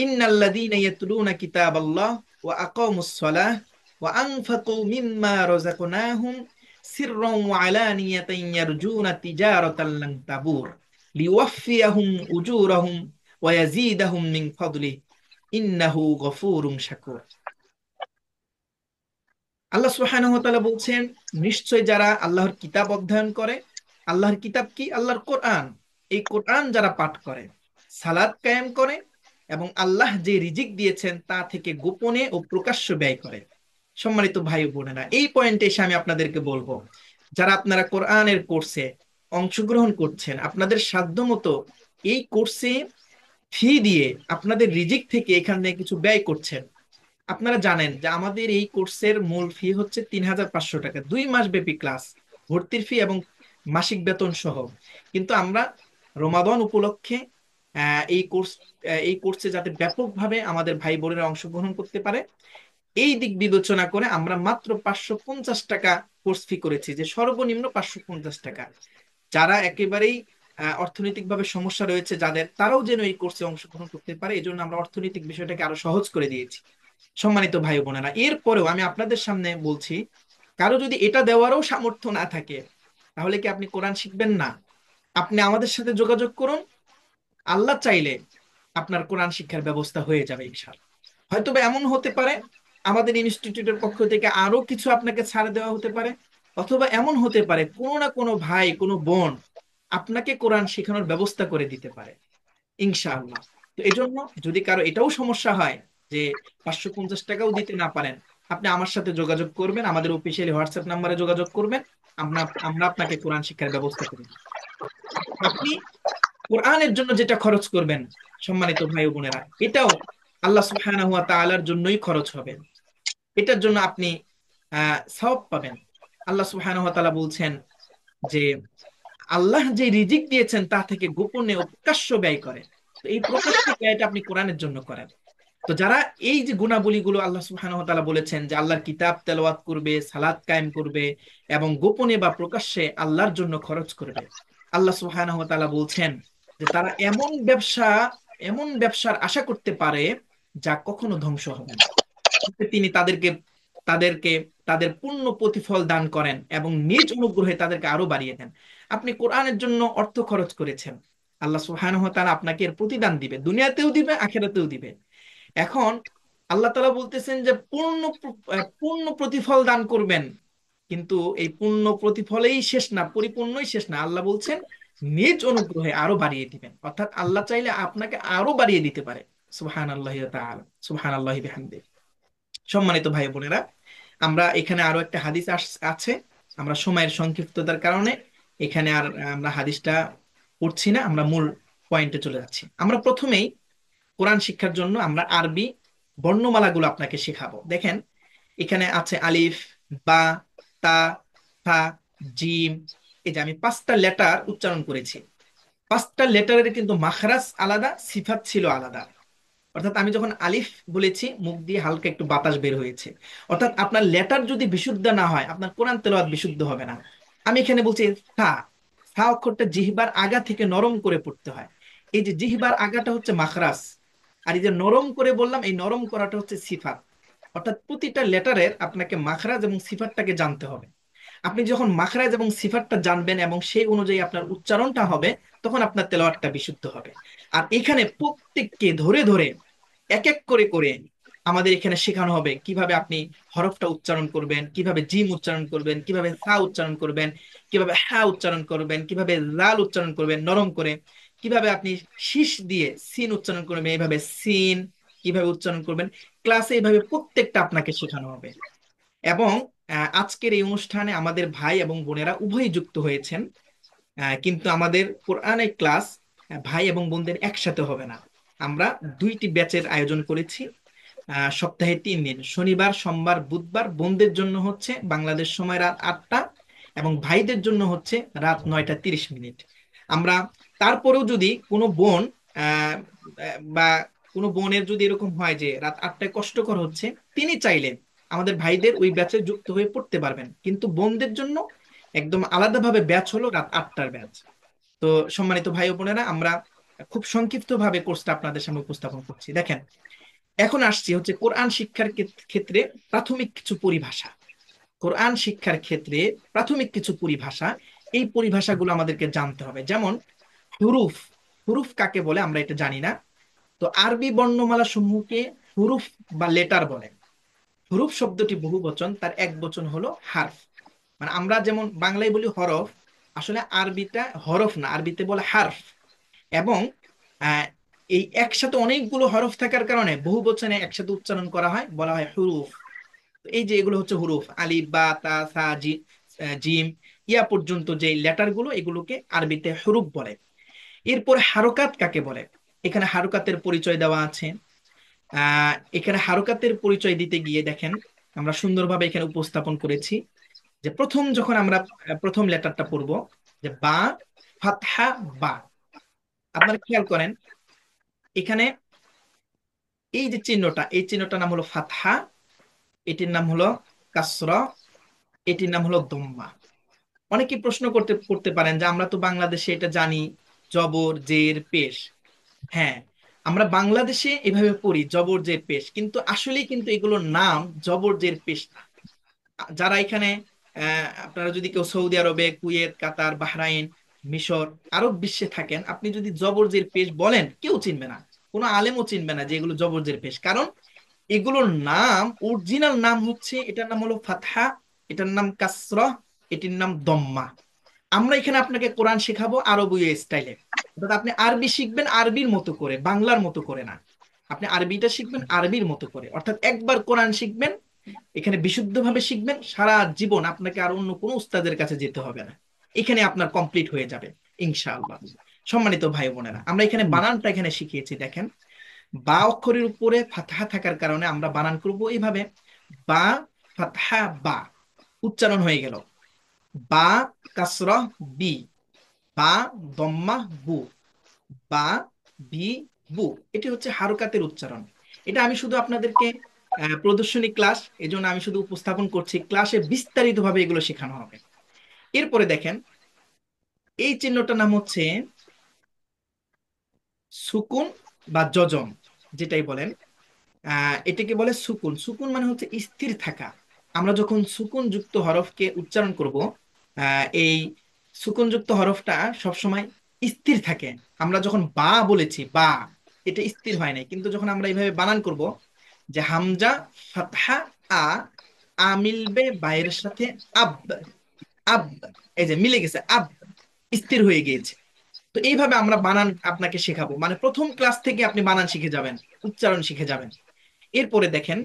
ইন্নাল্লাযীনা ইয়াতলুনা কিতাবাল্লাহ ওয়া আকামুস সালাহ ওয়া আনফাকু মিম্মা রাযাকনাহুম সিররান ওয়া আলানিয়াতান ইয়ারজুনা তিজারাতান লান তাবুর লিওয়াফিয়াহুম উজুরাহুম ওয়া ইয়াযীদাহুম মিন ফাদলিহি ইন্নাহু গফুরুন শাকুর। আল্লাহ সুবহানাহু ওয়া তাআলা বলছেন, নিশ্চয় যারা আল্লাহর কিতাব অধ্যয়ন করে, আল্লাহর কিতাব কি? আল্লাহর কোরআন। এই কোরআন যারা পাঠ করে, সালাত কায়েম করে, এবং আল্লাহ যে রিজিক দিয়েছেন তা থেকে গোপনে ও প্রকাশ্য ব্যয় করে। সম্মানিত ভাই ও বোনেরা, এই পয়েন্টে এসে আমি আপনাদেরকে বলবো, যারা আপনারা কোরআনের কোর্সে অংশগ্রহণ করছেন, আপনাদের সাধ্যমতো এই কোর্সে ফি দিয়ে আপনাদের রিজিক থেকে এখানে কিছু ব্যয় করছেন। আপনারা জানেন যে আমাদের এই কোর্সের মূল ফি হচ্ছে 3,500 টাকা, 2 মাস ব্যাপী ক্লাস, ভর্তির ফি এবং মাসিক বেতন সহ। কিন্তু আমরা রমাদান উপলক্ষে এই কোর্সে যাতে ব্যাপকভাবে আমাদের ভাই বোনেরা অংশগ্রহণ করতে পারে, এই দিক বিবেচনা করে আমরা মাত্র 550 টাকা কোর্স ফি করেছি, যে সর্বনিম্ন 550 টাকা। যারা একেবারেই অর্থনৈতিকভাবে সমস্যা রয়েছে যাদের, তারাও যেন এই কোর্সে অংশগ্রহণ করতে পারে, এই জন্য আমরা অর্থনৈতিক বিষয়টাকে আরো সহজ করে দিয়েছি। সম্মানিত ভাই বোনেরা, এরপরেও আমি আপনাদের সামনে বলছি, কারো যদি এটা দেওয়ারও সামর্থ্য না থাকে, তাহলে কি আপনি কোরআন শিখবেন না? আপনি আমাদের সাথে যোগাযোগ করুন, আল্লাহ চাইলে আপনার কোরআন শিক্ষার ব্যবস্থা হয়ে যাবে ইনশাআল্লাহ। হয়তো বা এমন হতে পারে আমাদের ইনস্টিটিউটের পক্ষ থেকে আরো কিছু আপনাকে ছাড় দেওয়া হতে পারে, অথবা এমন হতে পারে কোনো না কোনো ভাই, কোনো বোন আপনাকে কোরআন শেখানোর ব্যবস্থা করে দিতে পারে ইনশাআল্লাহ। তো এই জন্য যদি কারো এটাও সমস্যা হয় যে 550 টাকাও দিতে না পারেন, আপনি আমার সাথে যোগাযোগ করবেন, আমাদের অফিসিয়ালি হোয়াটসঅ্যাপ নাম্বারে যোগাযোগ করবেন। আমরা আমরা আপনাকে কোরআন শিক্ষার ব্যবস্থা করি। আপনি কোরআনের জন্য যেটা খরচ করবেন, সম্মানিত ভাই ও বোনেরা, এটাও আল্লাহ সুবহানাহু ওয়া তাআলার জন্যই খরচ হবে। এটার জন্য আপনি সওয়াব পাবেন। আল্লাহ সুবহানাহু ওয়া তাআলা বলছেন যে আল্লাহ যে রিজিক দিয়েছেন তা থেকে গোপনে ও প্রকাশ্য ব্যয় করে। তো এই প্রকাশ্য ব্যয়টা আপনি কোরআনের জন্য করেন। তো যারা এই যে গুণাবলীগুলো আল্লাহ সুবহানাহু ওয়া তাআলা বলেছেন, যে আল্লাহর কিতাব তেলাওয়াত করবে, সালাত কায়েম করবে, এবং গোপনে বা প্রকাশ্যে আল্লাহর জন্য খরচ করবে, আল্লাহ সুবহানাহু ওয়া তাআলা বলছেন যে তারা এমন ব্যবসার আশা করতে পারে যা কখনো ধ্বংস হবে না। তিনি তাদেরকে তাদেরকে তাদের পূর্ণ প্রতিফল দান করেন এবং নিজ অনুগ্রহে তাদেরকে আরো বাড়িয়ে দেন। আপনি কোরআনের জন্য অর্থ খরচ করেছেন, আল্লাহ সুবহানাহু ওয়া তাআলা আপনাকে এর প্রতিদান দিবে, দুনিয়াতেও দিবে, আখিরাতেও দিবে। এখন আল্লাহ তাআলা বলতেছেন যে পূর্ণ প্রতিফল দান করবেন, কিন্তু এই পূর্ণ প্রতিফলেই শেষ না, পরিপূর্ণই শেষ না। আল্লাহ বলছেন নিজ অনুগ্রহে আরো বাড়িয়ে দিবেন, অর্থাৎ আল্লাহ চাইলে আপনাকে আরো বাড়িয়ে দিতে পারে। সুবহানাল্লাহি ওয়া তাআলা, সুবহানাল্লাহি বিহামদিহি। সম্মানিত ভাই বোনেরা, আমরা এখানে আরো একটা হাদিস আছে, আমরা সময়ের সংক্ষিপ্ততার কারণে এখানে আর আমরা হাদিসটা পড়ছি না, আমরা মূল পয়েন্টে চলে যাচ্ছি। আমরা প্রথমেই কোরআন শিক্ষার জন্য আমরা আরবি বর্ণমালাগুলো আপনাকে শেখাবো। দেখেন, এখানে আছে আলিফ, বা, তা, থা, জিম। এই যে আমি 5টা লেটার উচ্চারণ করেছি, 5টা লেটারের কিন্তু মাখরাজ আলাদা, সিফাত ছিল আলাদা। অর্থাৎ আমি যখন আলিফ বলেছি, মুখ দিয়ে হালকা একটু বাতাস বের হয়েছে। অর্থাৎ আপনার লেটার যদি বিশুদ্ধ না হয়, আপনার কোরআন তেলাওয়াত বিশুদ্ধ হবে না। আমি এখানে বলছি থা, থা অক্ষরটা জিহ্বার আগা থেকে নরম করে পড়তে হয়। এই যে জিহ্বার আগাটা হচ্ছে মাখরাজ, আর এই যে নরম করে বললাম, এই নরম করাটা হচ্ছে সিফাত। অর্থাৎ প্রতিটা লেটারের আপনাকে মাখরাজ এবং সিফাতটাকে জানতে হবে। আপনি যখন মাখরাজ এবং সিফাতটা জানবেন এবং সেই অনুযায়ী আপনার উচ্চারণটা হবে, তখন আপনার তেলাওয়াতটা বিশুদ্ধ হবে। আর এখানে প্রত্যেককে ধরে ধরে এক এক করে করে আমাদের এখানে শেখানো হবে কিভাবে আপনি হরফটা উচ্চারণ করবেন, কিভাবে জিম উচ্চারণ করবেন, কিভাবে সা উচ্চারণ করবেন, কিভাবে হা উচ্চারণ করবেন, কিভাবে লাল উচ্চারণ করবেন নরম করে, কিভাবে আপনি শীষ দিয়ে সিন উচ্চারণ করবেন, এইভাবে সিন কিভাবে উচ্চারণ করবেন। ক্লাসে এইভাবে প্রত্যেকটা আপনাকে শেখানো হবে। এবং আজকের এই অনুষ্ঠানে আমাদের ভাই এবং বোনেরা উভয়ই যুক্ত হয়েছেন। কিন্তু আমাদের কোরআনের ক্লাস ভাই এবং বোনদের একসাথে হবে না। আমরা দুইটি ব্যাচের আয়োজন করেছি। সপ্তাহে 3 দিন, শনিবার সোমবার বুধবার বোনদের জন্য হচ্ছে বাংলাদেশ সময় রাত 8টা, এবং ভাইদের জন্য হচ্ছে রাত 9টা 30 মিনিট। আমরা তারপরেও যদি কোনো বোন বা কোনো বোনের যদি এরকম হয় যে রাত 8টায় কষ্টকর হচ্ছে, তিনি চাইলে আমাদের ভাইদের ওই ব্যাচে যুক্ত হয়ে পড়তে পারবেন, কিন্তু বোনদের জন্য একদম আলাদাভাবে ব্যাচ হলো রাত 8টার ব্যাচ। তো সম্মানিত ভাই ও বোনেরা, আমরা খুব সংক্ষিপ্ত ভাবে কোর্সটা আপনাদের সামনে উপস্থাপন করছি। দেখেন, এখন আসছি হচ্ছে কোরআন শিক্ষার ক্ষেত্রে প্রাথমিক কিছু পরিভাষা। কোরআন শিক্ষার ক্ষেত্রে প্রাথমিক কিছু পরিভাষা, এই পরিভাষাগুলো আমাদেরকে জানতে হবে। যেমন হুরুফ। হুরুফ কাকে বলে আমরা এটা জানি না। তো আরবি বর্ণমালা সমূহকে হুরুফ বা লেটার বলে। হুরুফ শব্দটি বহু বচন, তার এক বচন হলো হারফ। মানে আমরা যেমন বাংলায় বলি হরফ, আসলে আরবিটা হরফ না, আরবিতে বলে হারফ। এবং আহ, এই একসাথে অনেকগুলো হরফ থাকার কারণে বহু বচনে একসাথে উচ্চারণ করা হয়, বলা হয় হুরুফ। তো এই যে এগুলো হচ্ছে হুরুফ, আলিফ বা তা সা জিম ইয়া পর্যন্ত যে লেটার গুলো, এগুলোকে আরবিতে হুরুফ বলে। এরপরে হারকাত কাকে বলে, এখানে হারকাতের পরিচয় দেওয়া আছে। এখানে হারকাতের পরিচয় দিতে গিয়ে দেখেন, আমরা সুন্দরভাবে এখানে উপস্থাপন করেছি যে প্রথম যখন আমরা প্রথম লেটারটা পড়ব, যে বা, ফাতহা বা। আপনারা খেয়াল করেন, এখানে এই যে চিহ্নটা, এই চিহ্নটার নাম হলো ফাতহা, এটির নাম হলো কাসরা, এটির নাম হলো দম্মা। অনেকে প্রশ্ন করতে করতে পারেন যে আমরা তো বাংলাদেশে এটা জানি জবর জের পেশ। হ্যাঁ, আমরা বাংলাদেশে এভাবে পড়ি জবর জের পেশ, কিন্তু আসলেই কিন্তু এগুলোর নাম জবর জের পেশ না। যারা এখানে আপনারা যদি কেউ সৌদি আরবে, কুয়েত, কাতার, বাহরাইন, মিশর, আরব বিশ্বে থাকেন, আপনি যদি জবরজের পেশ বলেন, কেউ চিনবে না। কোনো আলেমও চিনবে না যে এগুলো জবরজের পেশ। কারণ এগুলোর নাম, অরিজিনাল নাম হচ্ছে, এটার নাম হলো ফাতহা, এটার নাম কাসরা, এটির নাম দম্মা। আমরা এখানে আপনাকে কোরআন শেখাবো আরবীয় স্টাইলে, অর্থাৎ আপনি আরবি শিখবেন আরবির মতো করে, বাংলার মতো করে না। আপনি আরবিটা শিখবেন আরবির মতো করে, অর্থাৎ একবার কোরআন শিখবেন, এখানে বিশুদ্ধভাবে শিখবেন, সারা জীবন আপনাকে আর অন্য কোনো উস্তাদের কাছে যেতে হবে না। এখানে আপনার কমপ্লিট হয়ে যাবে ইনশাআল্লাহ। সম্মানিত ভাই বোনেরা, আমরা এখানে বানানটা এখানে শিখিয়েছি। দেখেন, বা অক্ষরের উপরে ফাতহা থাকার কারণে আমরা বানান করব এইভাবে, বা ফাতহা বা, উচ্চারণ হয়ে গেল। বা কাসরা বি, বা দম্মা বু, বা বি বু। এটি হচ্ছে হারকাতের উচ্চারণ। এটা আমি শুধু আপনাদেরকে প্রদর্শনী ক্লাস, এজন্য আমি শুধু উপস্থাপন করছি, ক্লাসে বিস্তারিত ভাবে এগুলো শেখানো হবে। এরপরে দেখেন, এই চিহ্নটার নাম হচ্ছে সুকুন বা যজম, যেটাই বলেন। এটাকে বলে সুকুন। সুকুন মানে হচ্ছে স্থির থাকা। আমরা যখন সুকুন যুক্ত হরফকে উচ্চারণ করব, এই সুকুন যুক্ত হরফটা সবসময় স্থির থাকে। আমরা যখন বা বলেছি, বা, এটা স্থির হয় নাই, কিন্তু যখন আমরা এইভাবে বানান করব, যে হামজা ফাতহা আ, আ মিলবে বায়ের সাথে, আব, আব, এই যে মিলে গেছে, আব, স্থির হয়ে গিয়েছে। তো এইভাবে আমরা বানান আপনাকে শেখাবো, মানে প্রথম ক্লাস থেকে আপনি বানান শিখে যাবেন, উচ্চারণ শিখে যাবেন। এরপরে দেখেন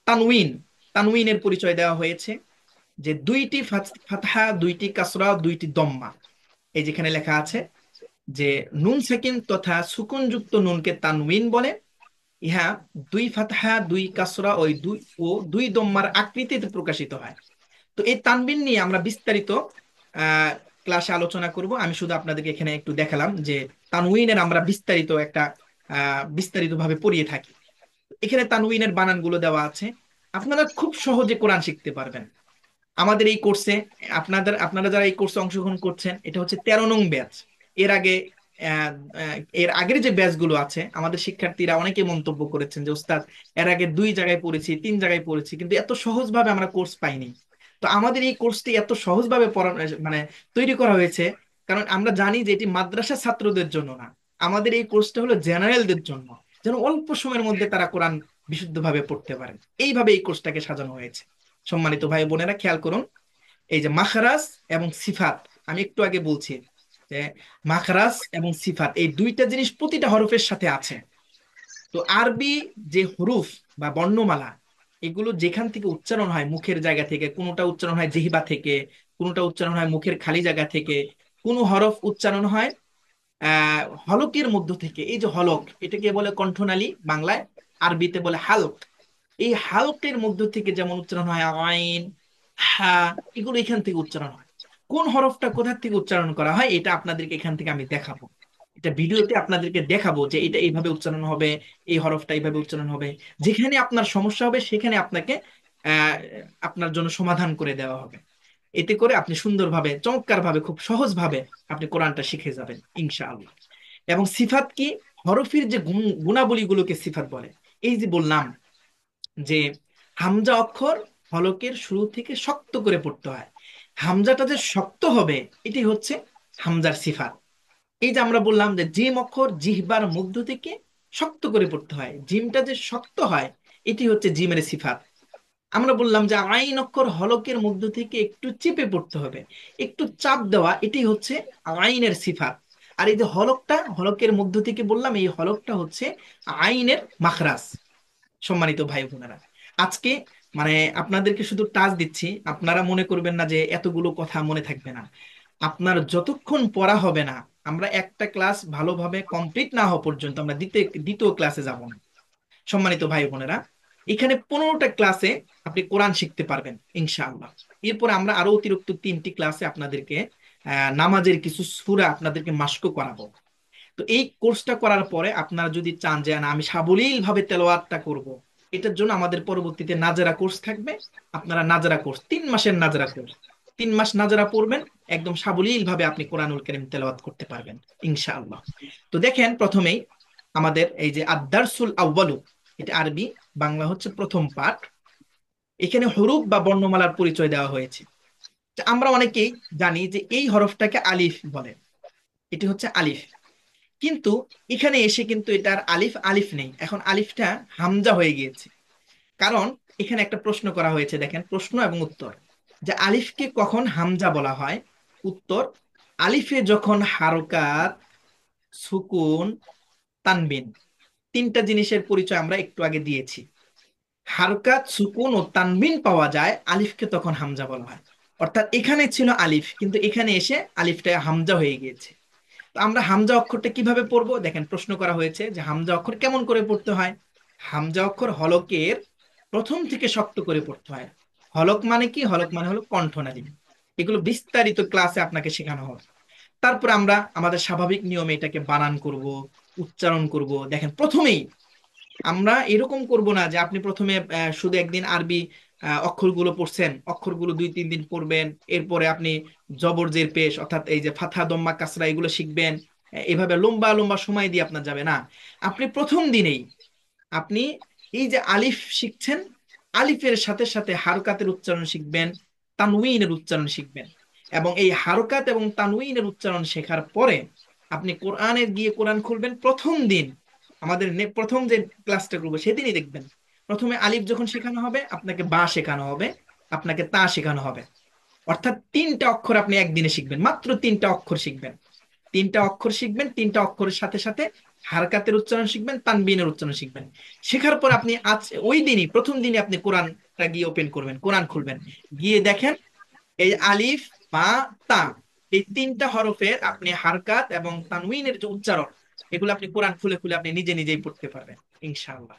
তানউইন। তানউইনের পরিচয় দেওয়া হয়েছে যে দুইটি ফাতহা, দুইটি কাসরা, দুইটি দম্মা। এই যেখানে লেখা আছে যে নুন সাকিন তথা সুকুনযুক্ত নুনকে তানউইন বলে। ইহা দুই ফাতহা, দুই কাসরা ও দুই দম্মার আকৃতিতে প্রকাশিত হয়। তো এই তানবিন নিয়ে আমরা বিস্তারিত ক্লাসে আলোচনা করব। আমি শুধু আপনাদেরকে এখানে একটু দেখালাম যে তানউইনের আমরা বিস্তারিত একটা বিস্তারিত ভাবে পড়িয়ে থাকি। এখানে তানউইনের বানানগুলো দেওয়া আছে, আপনারা খুব সহজে কোরআন শিখতে পারবেন আমাদের এই কোর্সে। আপনারা যারা এই কোর্সে অংশগ্রহণ করছেন, এটা হচ্ছে 13 নং ব্যাচ। এর আগে এর আগের যে ব্যাচ গুলো আছে, আমাদের শিক্ষার্থীরা অনেকে মন্তব্য করেছেন যে ওস্তাদ, এর আগে 2 জায়গায় পড়েছি, 3 জায়গায় পড়েছি, কিন্তু এত সহজভাবে আমরা কোর্স পাইনি। তো আমাদের এই কোর্সটি এত সহজভাবে পড়ানো, মানে তৈরি করা হয়েছে, কারণ আমরা জানি যে এটি মাদ্রাসা ছাত্রদের জন্য না, আমাদের এই কোর্সটা হলো জেনারেলদের জন্য, যেন অল্প সময়ের মধ্যে তারা কোরআন বিশুদ্ধভাবে পড়তে পারেন। এইভাবে এই কোর্সটাকে সাজানো হয়েছে। সম্মানিত ভাই বোনেরা, খেয়াল করুন, এই যে মাখরাজ এবং সিফাত, আমি একটু আগে বলছি যে মাখরাজ এবং সিফাত এই দুইটা জিনিস প্রতিটা হরফের সাথে আছে। তো আরবি যে হরুফ বা বর্ণমালা, এগুলো যেখান থেকে উচ্চারণ হয় মুখের জায়গা থেকে, কোনোটা উচ্চারণ হয় জিহ্বা থেকে, কোনোটা উচ্চারণ হয় মুখের খালি জায়গা থেকে, কোনো হরফ উচ্চারণ হয় হলকের মধ্য থেকে। এই যে হলক, এটাকে বলে কণ্ঠনালী বাংলায়, আরবিতে বলে হালক। এই হালকের মধ্য থেকে যেমন উচ্চারণ হয় আইন, হা, এগুলো এখান থেকে উচ্চারণ হয়। কোন হরফটা কোথা থেকে উচ্চারণ করা হয় এটা আপনাদেরকে এখান থেকে আমি দেখাবো, এটা ভিডিওতে আপনাদেরকে দেখাবো যে এটা এইভাবে উচ্চারণ হবে, এই হরফটা এইভাবে উচ্চারণ হবে। যেখানে আপনার সমস্যা হবে সেখানে আপনাকে আহ আপনার জন্য সমাধান করে দেওয়া হবে। এতে করে আপনি সুন্দরভাবে, চমৎকারভাবে, খুব সহজভাবে আপনি কোরআনটা শিখে যাবেন ইনশাআল্লাহ। এবং সিফাত কি? হরফের যে গুণাবলীগুলোকে সিফাত বলে। এই যে বললাম যে হামজা অক্ষর হলকের শুরু থেকে শক্ত করে পড়তে হয়, হামজাটা যে শক্ত হবে এটি হচ্ছে হামজার সিফাত। এই যে আমরা বললাম যে জিম অক্ষর জিহ্বার মধ্য থেকে শক্ত করে পড়তে হয়, জিমটা যে শক্ত হয় এটি হচ্ছে জিমের সিফাত। আমরা বললাম যে আইন অক্ষর হলকের মধ্য থেকে একটু চেপে পড়তে হবে, একটু চাপ দেওয়া, এটি হচ্ছে আইনের সিফাত। আর এই যে হলকটা, হলকের মধ্য থেকে বললাম, এই হলকটা হচ্ছে আইনের মাখরাজ। সম্মানিত ভাই বোনেরা, আজকে মানে আপনাদেরকে শুধু টাচ দিচ্ছি, আপনারা মনে করবেন না যে এতগুলো কথা মনে থাকবে না। আপনার যতক্ষণ পড়া হবে না, আমরা একটা ক্লাস ভালোভাবে কমপ্লিট না হওয়া পর্যন্ত আমরা দ্বিতীয় ক্লাসে যাব না। সম্মানিত ভাই বোনেরা, এখানে 15টা ক্লাসে আপনি কোরআন শিখতে পারবেন ইনশাআল্লাহ। এরপরে আমরা আরো অতিরিক্ত 3টি ক্লাসে আপনাদেরকে নামাজের কিছু সূরা আপনাদেরকে মাস্ক করাবো। তো এই কোর্সটা করার পরে আপনারা যদি চান যে না আমি সাবলীল ভাবে তেলাওয়াতটা করব, এটার জন্য আমাদের পরবর্তীতে নাজারা কোর্স থাকবে। আপনারা নাজারা কোর্স, 3 মাসের নাজারা কোর্স, 3 মাস নাজারা পড়বেন, একদম সাবলীল ভাবে আপনি কোরআনুল কারীম তেলাওয়াত করতে পারবেন ইনশাআল্লাহ। তো দেখেন, প্রথমেই আমাদের এই যে আদ-দারসুল আউয়ালু, এটা আরবি, বাংলা হচ্ছে প্রথম পাঠ। এখানে হরুফ বা বর্ণমালার পরিচয় দেওয়া হয়েছে। তো আমরা অনেকেই জানি যে এই হরফটাকে আলিফ বলে, এটি হচ্ছে আলিফ। কিন্তু এখানে এসে কিন্তু এটার আলিফ আলিফ নেই, এখন আলিফটা হামজা হয়ে গিয়েছে। কারণ এখানে একটা প্রশ্ন করা হয়েছে, দেখেন প্রশ্ন এবং উত্তর, যে আলিফকে কখন হামজা বলা হয়। উত্তর: আলিফে যখন হারকাত, সুকুন, তানবিন, 3টা জিনিসের পরিচয় আমরা একটু আগে দিয়েছি। হারকাত, সুকুন ও তানবিন পাওয়া যায়, আলিফকে তখন হামজা বলা হয়। অর্থাৎ এখানে ছিল আলিফ, কিন্তু এখানে এসে আলিফটা হামজা হয়ে গিয়েছে। তো আমরা হামজা অক্ষরটা কিভাবে পড়বো, দেখেন প্রশ্ন করা হয়েছে যে হামজা অক্ষর কেমন করে পড়তে হয়। হামজা অক্ষর হলকের প্রথম থেকে শক্ত করে পড়তে হয়। হলক মানে কি? হলক মানে হলো কণ্ঠনালী। এগুলো বিস্তারিত ক্লাসে আপনাকে শেখানো হবে। তারপর আমরা আমাদের স্বাভাবিক নিয়মে এটাকে বানান করব, উচ্চারণ করব। দেখেন প্রথমেই আমরা এরকম করব না যে আপনি প্রথমে শুধু একদিন আরবি অক্ষরগুলো পড়ছেন, অক্ষরগুলো 2-3 দিন পড়বেন, এরপরে আপনি জবর জের পেশ অর্থাৎ এই যে ফাথা দম্মা কাসরা এগুলো শিখবেন। এভাবে লম্বা লম্বা সময় দিয়ে আপনার যাবে না। আপনি প্রথম দিনেই আপনি এই যে আলিফ শিখছেন, আলিফের সাথে সাথে হারকাতের উচ্চারণ শিখবেন, তানউইনের উচ্চারণ শিখবেন। এবং এই হারকাত এবং তানউইনের উচ্চারণ শেখার পরে আপনি কোরআনে গিয়ে কোরআন খুলবেন। প্রথম দিন আমাদের প্রথম যে ক্লাসটা করবো সেদিনই দেখবেন, প্রথমে আলিফ যখন শেখানো হবে আপনাকে বা শেখানো হবে, আপনাকে তা শেখানো হবে। অর্থাৎ 3টা অক্ষর আপনি একদিনে শিখবেন, মাত্র 3টা অক্ষর শিখবেন। 3টা অক্ষর শিখবেন, 3টা অক্ষরের সাথে সাথে হারকাতের উচ্চারণ শিখবেন, তানবিনের উচ্চারণ শিখবেন। শেখার পর আপনি আজ ওই দিনই প্রথম দিনই আপনি কোরআনটা গিয়ে ওপেন করবেন, কোরআন খুলবেন, গিয়ে দেখেন এই আলিফ বা তা, এই 3টা হরফের আপনি হারকাত এবং তানউইনের যে উচ্চারণ, এগুলো আপনি কোরআন খুলে খুলে আপনি নিজে নিজেই পড়তে পারবেন ইনশাআল্লাহ।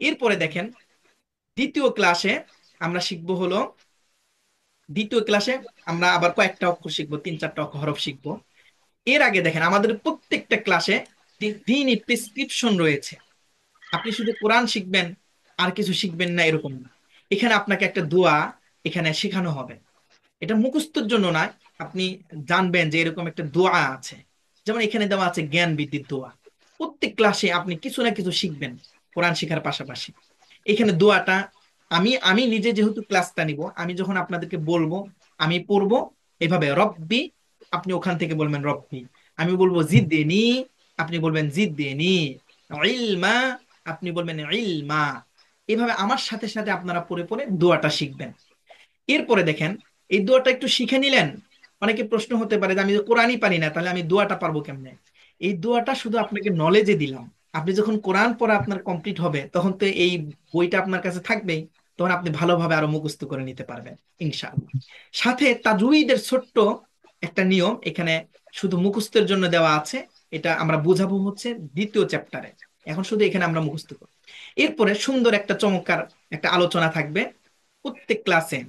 এরপরে দেখেন দ্বিতীয় ক্লাসে আমরা শিখবো হলো, দ্বিতীয় ক্লাসে আমরা আবার কয়েকটা অক্ষর শিখবো, 3-4টা অক্ষর হরফ শিখবো। এর আগে দেখেন আমাদের প্রত্যেকটা ক্লাসে দিনই প্রেসক্রিপশন রয়েছে। আপনি শুধু কোরআন শিখবেন আর কিছু শিখবেন না এরকম না। এখানে আপনাকে একটা দোয়া এখানে শেখানো হবে, এটা মুখস্থের জন্য নয়। আপনি জানবেন যে এরকম একটা দোয়া আছে, যেমন এখানে দেওয়া আছে জ্ঞান বৃদ্ধির দোয়া। প্রত্যেক ক্লাসে আপনি কিছু না কিছু শিখবেন কোরআন শেখার পাশাপাশি। এখানে দোয়াটা আমি আমি নিজে যেহেতু ক্লাসটা নিব, আমি যখন আপনাদেরকে বলবো, আমি পড়বো এভাবে রব্বি, আপনি ওখান থেকে বলবেন রব্বি। আমি বলবো জিদ্দিনি, আপনি বলবেন জিদ্দিনি। ইলমা, আপনি বলবেন ইলমা। এভাবে আমার সাথে সাথে আপনারা পড়ে পড়ে দোয়াটা শিখবেন। এরপরে দেখেন, এই দোয়াটা একটু শিখে নিলেন। অনেকে প্রশ্ন হতে পারে যে আমি তো কোরআনই পারি না, তাহলে আমি দোয়াটা পারবো কেমনে? এই দোয়াটা শুধু আপনাকে নলেজে দিলাম। আপনি যখন কোরআন পড়া আপনার কমপ্লিট হবে, তখন তো এই বইটা আপনার কাছে থাকবেই। তখন আপনি ভালোভাবে আরো মুখস্থ করে নিতে পারবেন ইনশাআল্লাহ। সাথে তাজউইদের ছোট্ট একটা নিয়ম এখানে শুধু মুখস্থের জন্য দেওয়া আছে। এটা আমরা বুঝাবো হচ্ছে দ্বিতীয় চ্যাপ্টারে। এখন শুধু এখানে আমরা মুখস্থ করব। এরপরে সুন্দর একটা চমৎকার একটা আলোচনা থাকবে প্রত্যেক ক্লাসে,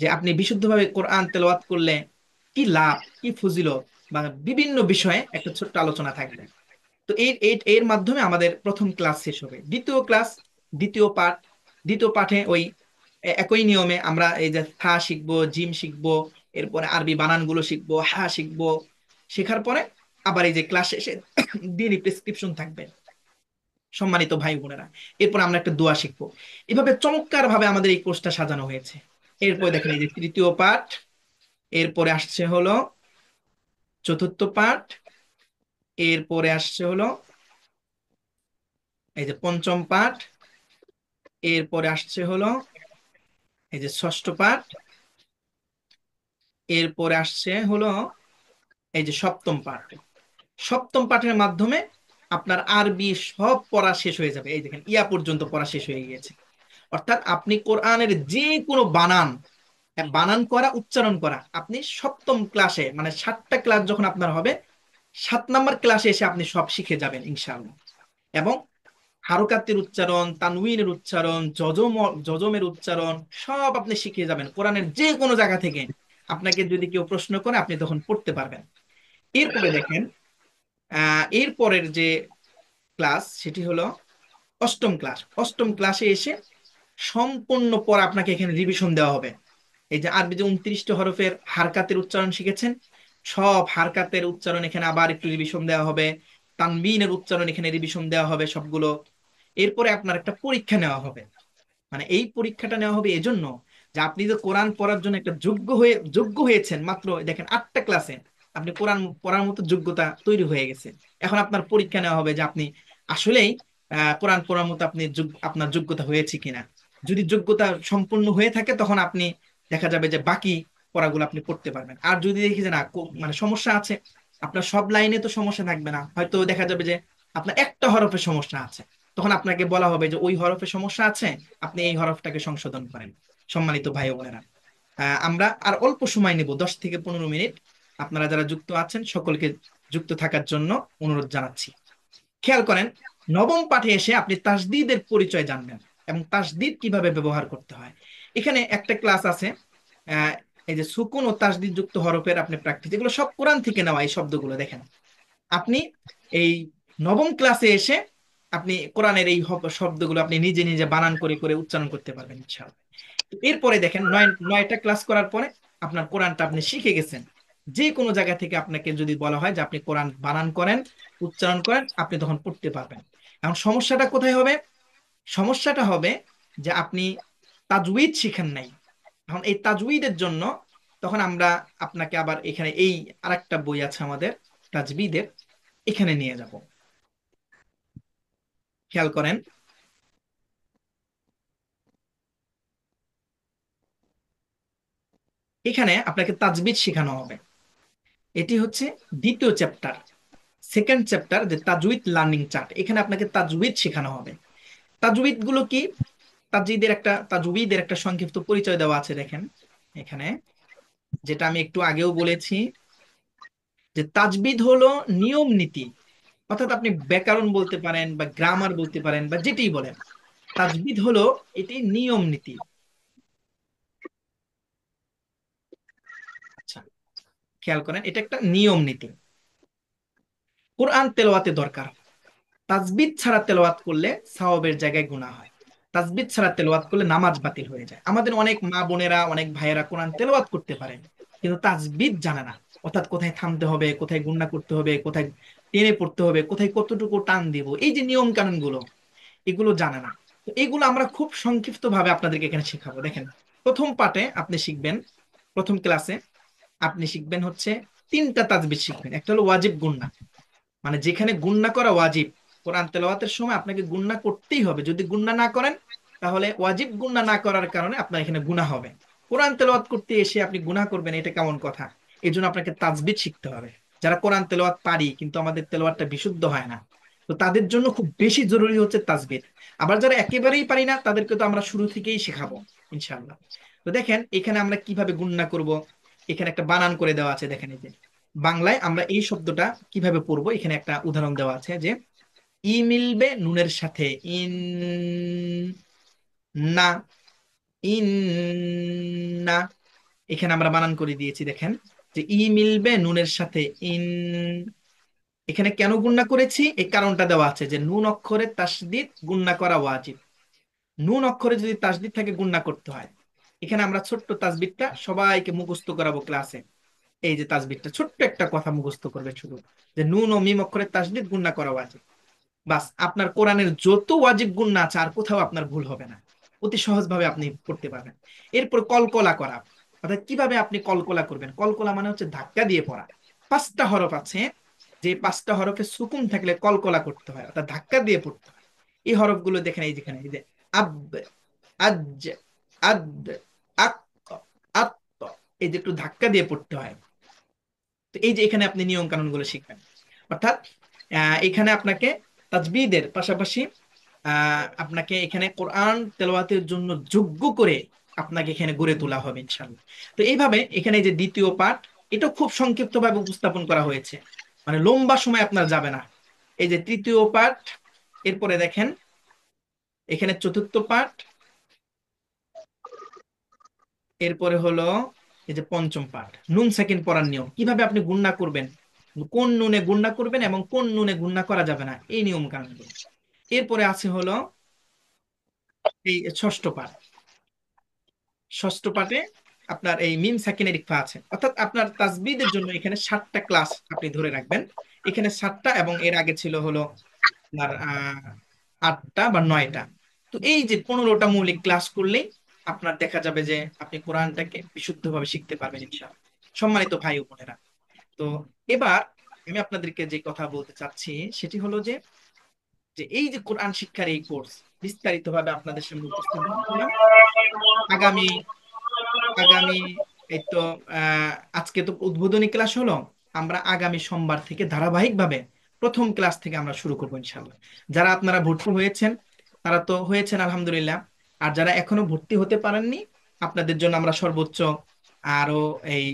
যে আপনি বিশুদ্ধভাবে কোরআন তেলাওয়াত করলে কি লাভ, কি ফজিলত, বা বিভিন্ন বিষয়ে একটা ছোট্ট আলোচনা থাকবে। তো এর মাধ্যমে আমাদের প্রথম ক্লাস শেষ হবে। দ্বিতীয় ক্লাস, দ্বিতীয় পাঠ, দ্বিতীয় পাঠে ওই একই নিয়মে আমরা এই যে থা শিখবো, জিম শিখবো, এরপরে আরবি বানানগুলো শিখবো, হা শিখবো। শেখার পরে আবার এই যে ক্লাস শেষে দিনই প্রেসক্রিপশন থাকবে সম্মানিত ভাই বোনেরা। এরপর আমরা একটা দোয়া শিখবো। এভাবে চমৎকার ভাবে আমাদের এই কোর্সটা সাজানো হয়েছে। এরপরে দেখেন এই যে তৃতীয় পাঠ, এরপরে আসছে হলো চতুর্থ পাঠ, এরপরে আসছে হলো এই যে পঞ্চম পাঠ, এরপরে আসছে হলো এই যে ষষ্ঠ পাঠ, এরপরে আসছে হলো এই যে সপ্তম পাঠ। সপ্তম পাঠের মাধ্যমে আপনার আরবি সব পড়া শেষ হয়ে যাবে। এই দেখেন ইয়া পর্যন্ত পড়া শেষ হয়ে গিয়েছে। অর্থাৎ আপনি কোরআনের যে কোনো বানান, হ্যাঁ, বানান করা, উচ্চারণ করা, আপনি সপ্তম ক্লাসে মানে 7টা ক্লাস যখন আপনার হবে, 7 নম্বর ক্লাসে এসে আপনি সব শিখে যাবেন ইনশাআল্লাহ। এবং হারকাতের উচ্চারণ, তানউইনের উচ্চারণ, জজমের উচ্চারণ সব আপনি শিখে যাবেন কোরআনের যে কোনো জায়গা থেকে। আপনাকে যদি কেউ প্রশ্ন করে আপনি তখন পড়তে পারবেন। এরপরে দেখেন, এরপরের যে ক্লাস সেটি হলো অষ্টম ক্লাস। অষ্টম ক্লাসে এসে সম্পূর্ণ পড়া আপনাকে এখানে রিভিশন দেওয়া হবে। এই যে আরবি যে 29টি হরফের হারকাতের উচ্চারণ শিখেছেন, সব হারকাতের উচ্চারণ এখানে আবার একটু রিভিশন দেওয়া হবে। তানবিনের উচ্চারণ এখানে রিভিশন দেওয়া হবে সবগুলো। এরপরে আপনার একটা পরীক্ষা নেওয়া হবে। মানে এই পরীক্ষাটা নেওয়া হবে এজন্য যে আপনি যে কোরআন পড়ার জন্য একটা যোগ্য হয়েছেন মাত্র দেখেন 8টা ক্লাসে, আপনি কোরআন পড়ার মতো যোগ্যতা তৈরি হয়ে গেছে। এখন আপনার পরীক্ষা নেওয়া হবে যে আপনি আসলেই কোরআন পড়ার মতো আপনার যোগ্যতা হয়েছে কিনা। যদি যোগ্যতা সম্পূর্ণ হয়ে থাকে তখন আপনি দেখা যাবে যে বাকি পড়াগুলো আপনি পড়তে পারবেন। আর যদি দেখি যে না মানে সমস্যা আছে, আপনার সব লাইনে তো সমস্যা থাকবে না, হয়তো দেখা যাবে যে আপনার একটা হরফে সমস্যা আছে, তখন আপনাকে বলা হবে যে ওই হরফে সমস্যা আছে, আপনি এই হরফটাকে সংশোধন করেন। সম্মানিত ভাই ও বোনেরা, আমরা আর অল্প সময় নেব, 10 থেকে 15 মিনিট। আপনারা যারা যুক্ত আছেন সকলকে যুক্ত থাকার জন্য অনুরোধ জানাচ্ছি। খেয়াল করেন, নবম পাঠে এসে আপনি তাসদিদের পরিচয় জানবেন এবং তাসদিদ কিভাবে ব্যবহার করতে হয়। এখানে একটা ক্লাস আছে, আহ, এই যে সুকুন ও তাসদিদ যুক্ত হরফের আপনি প্র্যাকটিস, এগুলো সব কোরআন থেকে নেওয়া এই শব্দগুলো দেখেন। আপনি এই নবম ক্লাসে এসে আপনি কোরআনের এই শব্দগুলো আপনি নিজে নিজে বানান করে করে উচ্চারণ করতে পারবেন ইনশাআল্লাহ। এরপরে দেখেন 9টা ক্লাস করার পরে আপনার কোরআনটা আপনি শিখে গেছেন। যে কোনো জায়গা থেকে আপনাকে যদি বলা হয় যে আপনি কোরআন বানান করেন, উচ্চারণ করেন, আপনি তখন পড়তে পারবেন। এখন সমস্যাটা কোথায় হবে? সমস্যাটা হবে যে আপনি তাজউইদ শিখেন নাই। এখন এই তাজউইদের জন্য তখন আমরা আপনাকে আবার এখানে এই আরেকটা বই আছে আমাদের তাজবিদের, এখানে নিয়ে যাব। খেয়াল করেন, এখানে আপনাকে তাজবিদ শেখানো হবে। এটি হচ্ছে দ্বিতীয় চ্যাপ্টার, সেকেন্ড চ্যাপ্টার, যে তাজউইদ লার্নিং চার্ট। এখানে আপনাকে তাজউইদ শেখানো হবে। তাজউইদ গুলো কি? তাজউইদের একটা সংক্ষিপ্ত পরিচয় দেওয়া আছে দেখেন এখানে, যেটা আমি একটু আগেও বলেছি, যে তাজবিদ হলো নিয়ম নীতি। অর্থাৎ আপনি ব্যাকরণ বলতে পারেন বা গ্রামার বলতে পারেন বা যেটাই বলেন, তাজবিদ হলো এটি নিয়ম নীতি। আচ্ছা, খেয়াল করেন, এটা একটা নিয়ম নীতি। কোরআন তেলাওয়াতে দরকার, তাসবিদ ছাড়া তেলাওয়াত করলে সওয়াবের জায়গায় গুনাহ হয়। তাসবিদ ছাড়া তেলাওয়াত করলে নামাজ বাতিল হয়ে যায়। আমাদের অনেক মা বোনেরা, অনেক ভাইয়েরা কোরআন তেলাওয়াত করতে পারেন, কিন্তু তাসবিদ জানে না। অর্থাৎ কোথায় থামতে হবে, কোথায় গুণনা করতে হবে, কোথায় টেনে পড়তে হবে, কোথায় কতটুকু টান দিব, এই যে নিয়ম কানুন গুলো, এগুলো জানে না। তো এইগুলো আমরা খুব সংক্ষিপ্ত ভাবে আপনাদেরকে এখানে শেখাবো। দেখেন, প্রথম পার্টে আপনি শিখবেন, প্রথম ক্লাসে আপনি শিখবেন হচ্ছে তিনটা তাজবিদ শিখবেন। একটা হলো ওয়াজিব গুন্না, মানে যেখানে গুন্না করা ওয়াজিব। কোরআন তেলাওয়াতের সময় আপনাকে গুন্না করতেই হবে, যদি গুন্না না করেন তাহলে ওয়াজিব গুন্না না করার কারণে আপনার এখানে গুনাহ হবে। কোরআন তেলাওয়াত করতে এসে আপনি গুনাহ করবেন, এটা কেমন কথা? এই জন্য আপনাকে তাজবিদ শিখতে হবে। যারা কোরআন তেলাওয়াত পারি কিন্তু আমাদের তেলাওয়াতটা বিশুদ্ধ হয় না, তো তাদের জন্য খুব বেশি জরুরি হচ্ছে তাজবিদ। আবার যারা একেবারেই পারি না তাদেরকে তো আমরা শুরু থেকেই শেখাবো ইনশাআল্লাহ। তো দেখেন এখানে আমরা কিভাবে গুন্না করব, এখানে একটা বানান করে দেওয়া আছে। দেখেন এই যে বাংলায় আমরা এই শব্দটা কিভাবে পড়বো, এখানে একটা উদাহরণ দেওয়া আছে যে ই মিলবে নুনের সাথে, ইন না, ইন না। এখানে আমরা বানান করে দিয়েছি। দেখেন যে ই মিলবে নুনের সাথে, ইন। এখানে কেন গুণনা করেছি এই কারণটা দেওয়া আছে যে নুন অক্ষরে তাসদিদ গুণনা করা ওয়াজিব। নুন অক্ষরে যদি তাসদিদ থাকে গুণনা করতে হয়। এখানে আমরা ছোট্ট তাসবিদটা সবাইকে মুখস্থ করাবো ক্লাসে। এই যে তাসবিদটা ছোট্ট একটা কথা মুখস্থ করবে শুধু, যে নুন ও মিম অক্ষরের তাসদিদ গুণনা করা ওয়াজিব। বাস, আপনার কোরআনের যত ওয়াজিব গুণনা আছে আর কোথাও আপনার ভুল হবে না, অতি সহজভাবে আপনি করতে পারবেন। এরপর কলকলা করা, অর্থাৎ কিভাবে আপনি কলকলা করবেন। কলকলা মানে হচ্ছে ধাক্কা দিয়ে পড়া। পাঁচটা হরফ আছে, যে পাঁচটা হরফে সুকুন থাকলে কলকলা করতে হয়, অর্থাৎ ধাক্কা দিয়ে পড়তে হয়। এই হরফগুলো দেখেন, এই যেখানে এই যে আব, আজ, আদ, আক, আত, এই যে একটু ধাক্কা দিয়ে পড়তে হয়। তো এই যে এখানে আপনি নিয়ম কানুন গুলো শিখবেন। অর্থাৎ এখানে আপনাকে তাজবিদের পাশাপাশি আপনাকে এখানে কোরআন তেলাওয়াতের জন্য যোগ্য করে আপনাকে এখানে গড়ে তোলা হবে ইনশাআল্লাহ। তো এইভাবে এখানে এই যে দ্বিতীয় পাঠ, এটা খুব সংক্ষিপ্ত ভাবে উপস্থাপন করা হয়েছে, মানে লম্বা সময় আপনার যাবে না। এই যে তৃতীয় পাঠ, এরপরে দেখেন এখানে চতুর্থ পাঠ, এরপরে হলো এই যে পঞ্চম পাঠ। নুন সেকেন্ড পড়ার নিয়ম, কিভাবে আপনি গুণনা করবেন, কোন নুনে গুণনা করবেন এবং কোন নুনে গুণনা করা যাবে না, এই নিয়ম কানুনগুলো। এরপরে আছে হলো এই ষষ্ঠ পাঠ। ষষ্ঠ পাঠে আপনার এই মিম সাকিনের ইকফা আছে, অর্থাৎ আপনার তাজবিদের জন্য এখানে 7টা ক্লাস আপনি ধরে রাখবেন। এখানে 7টা এবং এর আগে ছিল হলো আপনার 8টা বা 9টা। তো এই যে 15টা মৌলিক ক্লাস করলেই আপনার দেখা যাবে যে আপনি কোরআনটাকে বিশুদ্ধভাবে শিখতে পারবেন ইনশাআল্লাহ। সম্মানিত ভাই ও বোনেরা, তো এবার আমি আপনাদেরকে যে কথা বলতে চাচ্ছি সেটি হলো যে যে এই যে কোরআন শিক্ষার এই কোর্স বিস্তারিতভাবে আপনাদের সামনে উপস্থাপন করলাম। আগামী আগামী এই তো আজকে তো উদ্বোধনী ক্লাস হলো, আমরা আগামী সোমবার থেকে ধারাবাহিকভাবে প্রথম ক্লাস থেকে আমরা শুরু করবো ইনশাল্লাহ। যারা আপনারা ভর্তি হয়েছেন তারা তো হয়েছেন আলহামদুলিল্লাহ, আর যারা এখনো ভর্তি হতে পারেননি আপনাদের জন্য আমরা সর্বোচ্চ আরো এই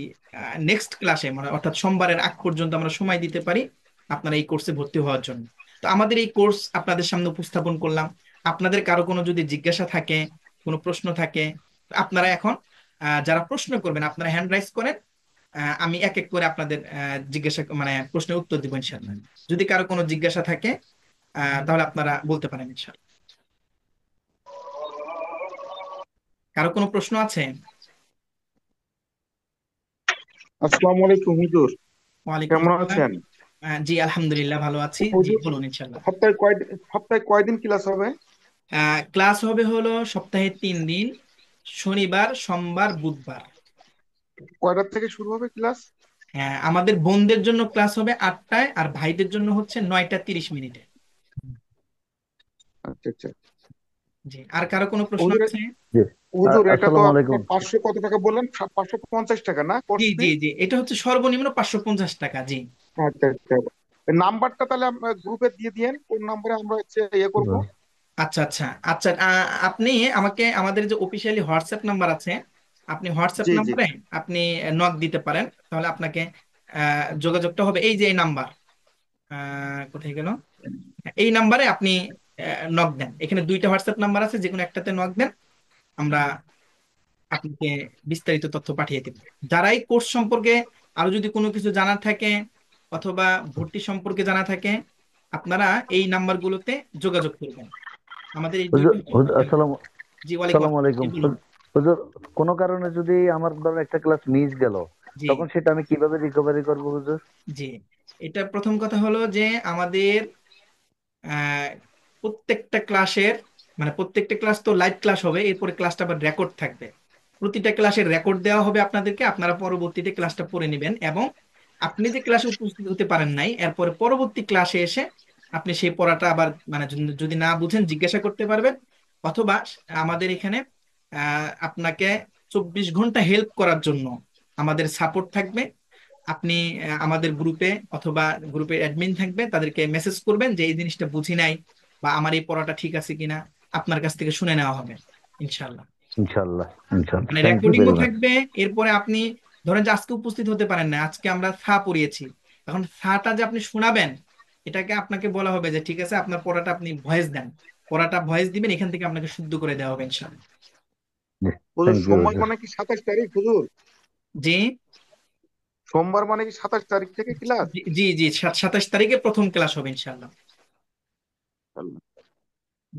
নেক্সট ক্লাসে, মানে অর্থাৎ সোমবারের আগ পর্যন্ত আমরা সময় দিতে পারি আপনারা এই কোর্সে ভর্তি হওয়ার জন্য। তো আমাদের এই কোর্স আপনাদের সামনে উপস্থাপন করলাম। আপনাদের কারো কোনো যদি জিজ্ঞাসা থাকে, কোনো প্রশ্ন থাকে, আপনারা এখন যারা প্রশ্ন করবেন আপনারা হ্যান্ড রাইজ করেন। আমি এক এক করে আপনাদের জিজ্ঞাসা মানে প্রশ্নের উত্তর দিব ইনশাআল্লাহ। যদি কারো কোনো জিজ্ঞাসা থাকে তাহলে আপনারা বলতে পারেন ইনশাআল্লাহ। কারো কোনো প্রশ্ন আছে? আসসালামু আলাইকুম হুজুর। ওয়ালাইকুম কেমন আসসালাম। আছেন? জি আলহামদুলিল্লাহ ভালো আছি। জি হুজুর, বলুন ইনশাআল্লাহ। সপ্তাহে কয়দিন ক্লাস হবে? ক্লাস হবে হলো সপ্তাহে 3 দিন, শনিবার সোমবার বুধবার। কয়টার থেকে শুরু হবে ক্লাস? আমাদের বোনদের জন্য ক্লাস হবে 8টায় আর ভাইদের জন্য হচ্ছে 9টা 30 মিনিটে। আচ্ছা আচ্ছা। জি, আর কারো কোনো প্রশ্ন হুজুর, আছে? জি। হুজুর এটা তো আসসালামু আপনার আলাইকুম। 500 কত টাকা বললেন? 550 টাকা না জি কোর্স ফি? জি জি, এটা হচ্ছে সর্বনিম্ন 550 টাকা। জি আচ্ছা আচ্ছা। এই নাম্বারটা তাহলে গ্রুপে দিয়ে দিয়েন, কোন নাম্বারে আমরা হচ্ছে ইয়ে করব। আচ্ছা আচ্ছা আচ্ছা। আপনি আমাকে আমাদের যে অফিসিয়ালি হোয়াটসঅ্যাপ নাম্বার আছে, আপনি হোয়াটসঅ্যাপ জি জি। নাম্বারে আপনি নক দিতে পারেন, তাহলে আপনাকে যোগাযোগটা হবে এই যে এই নাম্বার। কোথায় গেল? এই নাম্বারে আপনি নক দেন, এখানে 2টা হোয়াটসঅ্যাপ নাম্বার আছে, যে কোনো একটাতে নক দেন, আমরা আপনাকে বিস্তারিত তথ্য পাঠিয়ে দেব। যারা এই কোর্স সম্পর্কে আরো যদি কোনো কিছু জানার থাকে অথবা ভর্তি সম্পর্কে জানা থাকে, আপনারা এই নাম্বারগুলোতে যোগাযোগ করবেন। আমাদের এই হুজুর 2টা হুজুর, হোয়াটসঅ্যাপ। জি ওয়ালাইকুম আসসালামু আসসালাম, জি আলাইকুম। বলুন। হুজুর, কোনো কারণে যদি আমার ধরো একটা ক্লাস মিস গেল, জি তখন সেটা আমি কিভাবে রিকভারি করবো হুজুর? জি, এটা প্রথম কথা হলো যে আমাদের প্রত্যেকটা ক্লাসের মানে প্রত্যেকটা ক্লাস তো লাইভ ক্লাস হবে, এরপরে ক্লাসটা আবার রেকর্ড থাকবে। প্রতিটা ক্লাসের রেকর্ড দেওয়া হবে আপনাদেরকে, আপনারা পরবর্তীতে ক্লাসটা পড়ে নেবেন, এবং আপনি যে ক্লাসে উপস্থিত হতে পারেন নাই, এরপরে পরবর্তী ক্লাসে এসে আপনি সেই পড়াটা আবার মানে যদি না বুঝেন জিজ্ঞাসা করতে পারবেন। অথবা আমাদের এখানে আপনাকে 24 ঘন্টা হেল্প করার জন্য আমাদের সাপোর্ট থাকবে। আপনি আমাদের গ্রুপে অথবা গ্রুপে অ্যাডমিন থাকবে, তাদেরকে মেসেজ করবেন যে এই জিনিসটা বুঝি নাই বা আমার এই পড়াটা ঠিক আছে কিনা, আপনার কাছ থেকে শুনে নেওয়া হবে ইনশাল্লাহ। ইনশাল্লাহ, ইনশাল্লাহ, মানে থ্যাংক ইউ রেকর্ডিংও ভেরি মাচ। থাকবে। এরপরে আপনি ধরেন যে আজকে উপস্থিত হতে পারেন না, আজকে আমরা পড়িয়েছি, এখন টা যে আপনি শোনাবেন, এটাকে আপনাকে বলা হবে যে ঠিক আছে আপনার পড়াটা আপনি ভয়েস দেন, পড়াটা ভয়েস দিবেন, এখান থেকে আপনাকে শুদ্ধ করে দেওয়া হবে ইনশাল্লাহ। হুজুর থ্যাংক ইউ। সোমবার মানে কি 27 তারিখ হুজুর? জি সোমবার মানে কি 27 তারিখ থেকে ক্লাস? জি জি জি, 27 তারিখে প্রথম ক্লাস হবে ইনশাল্লাহ।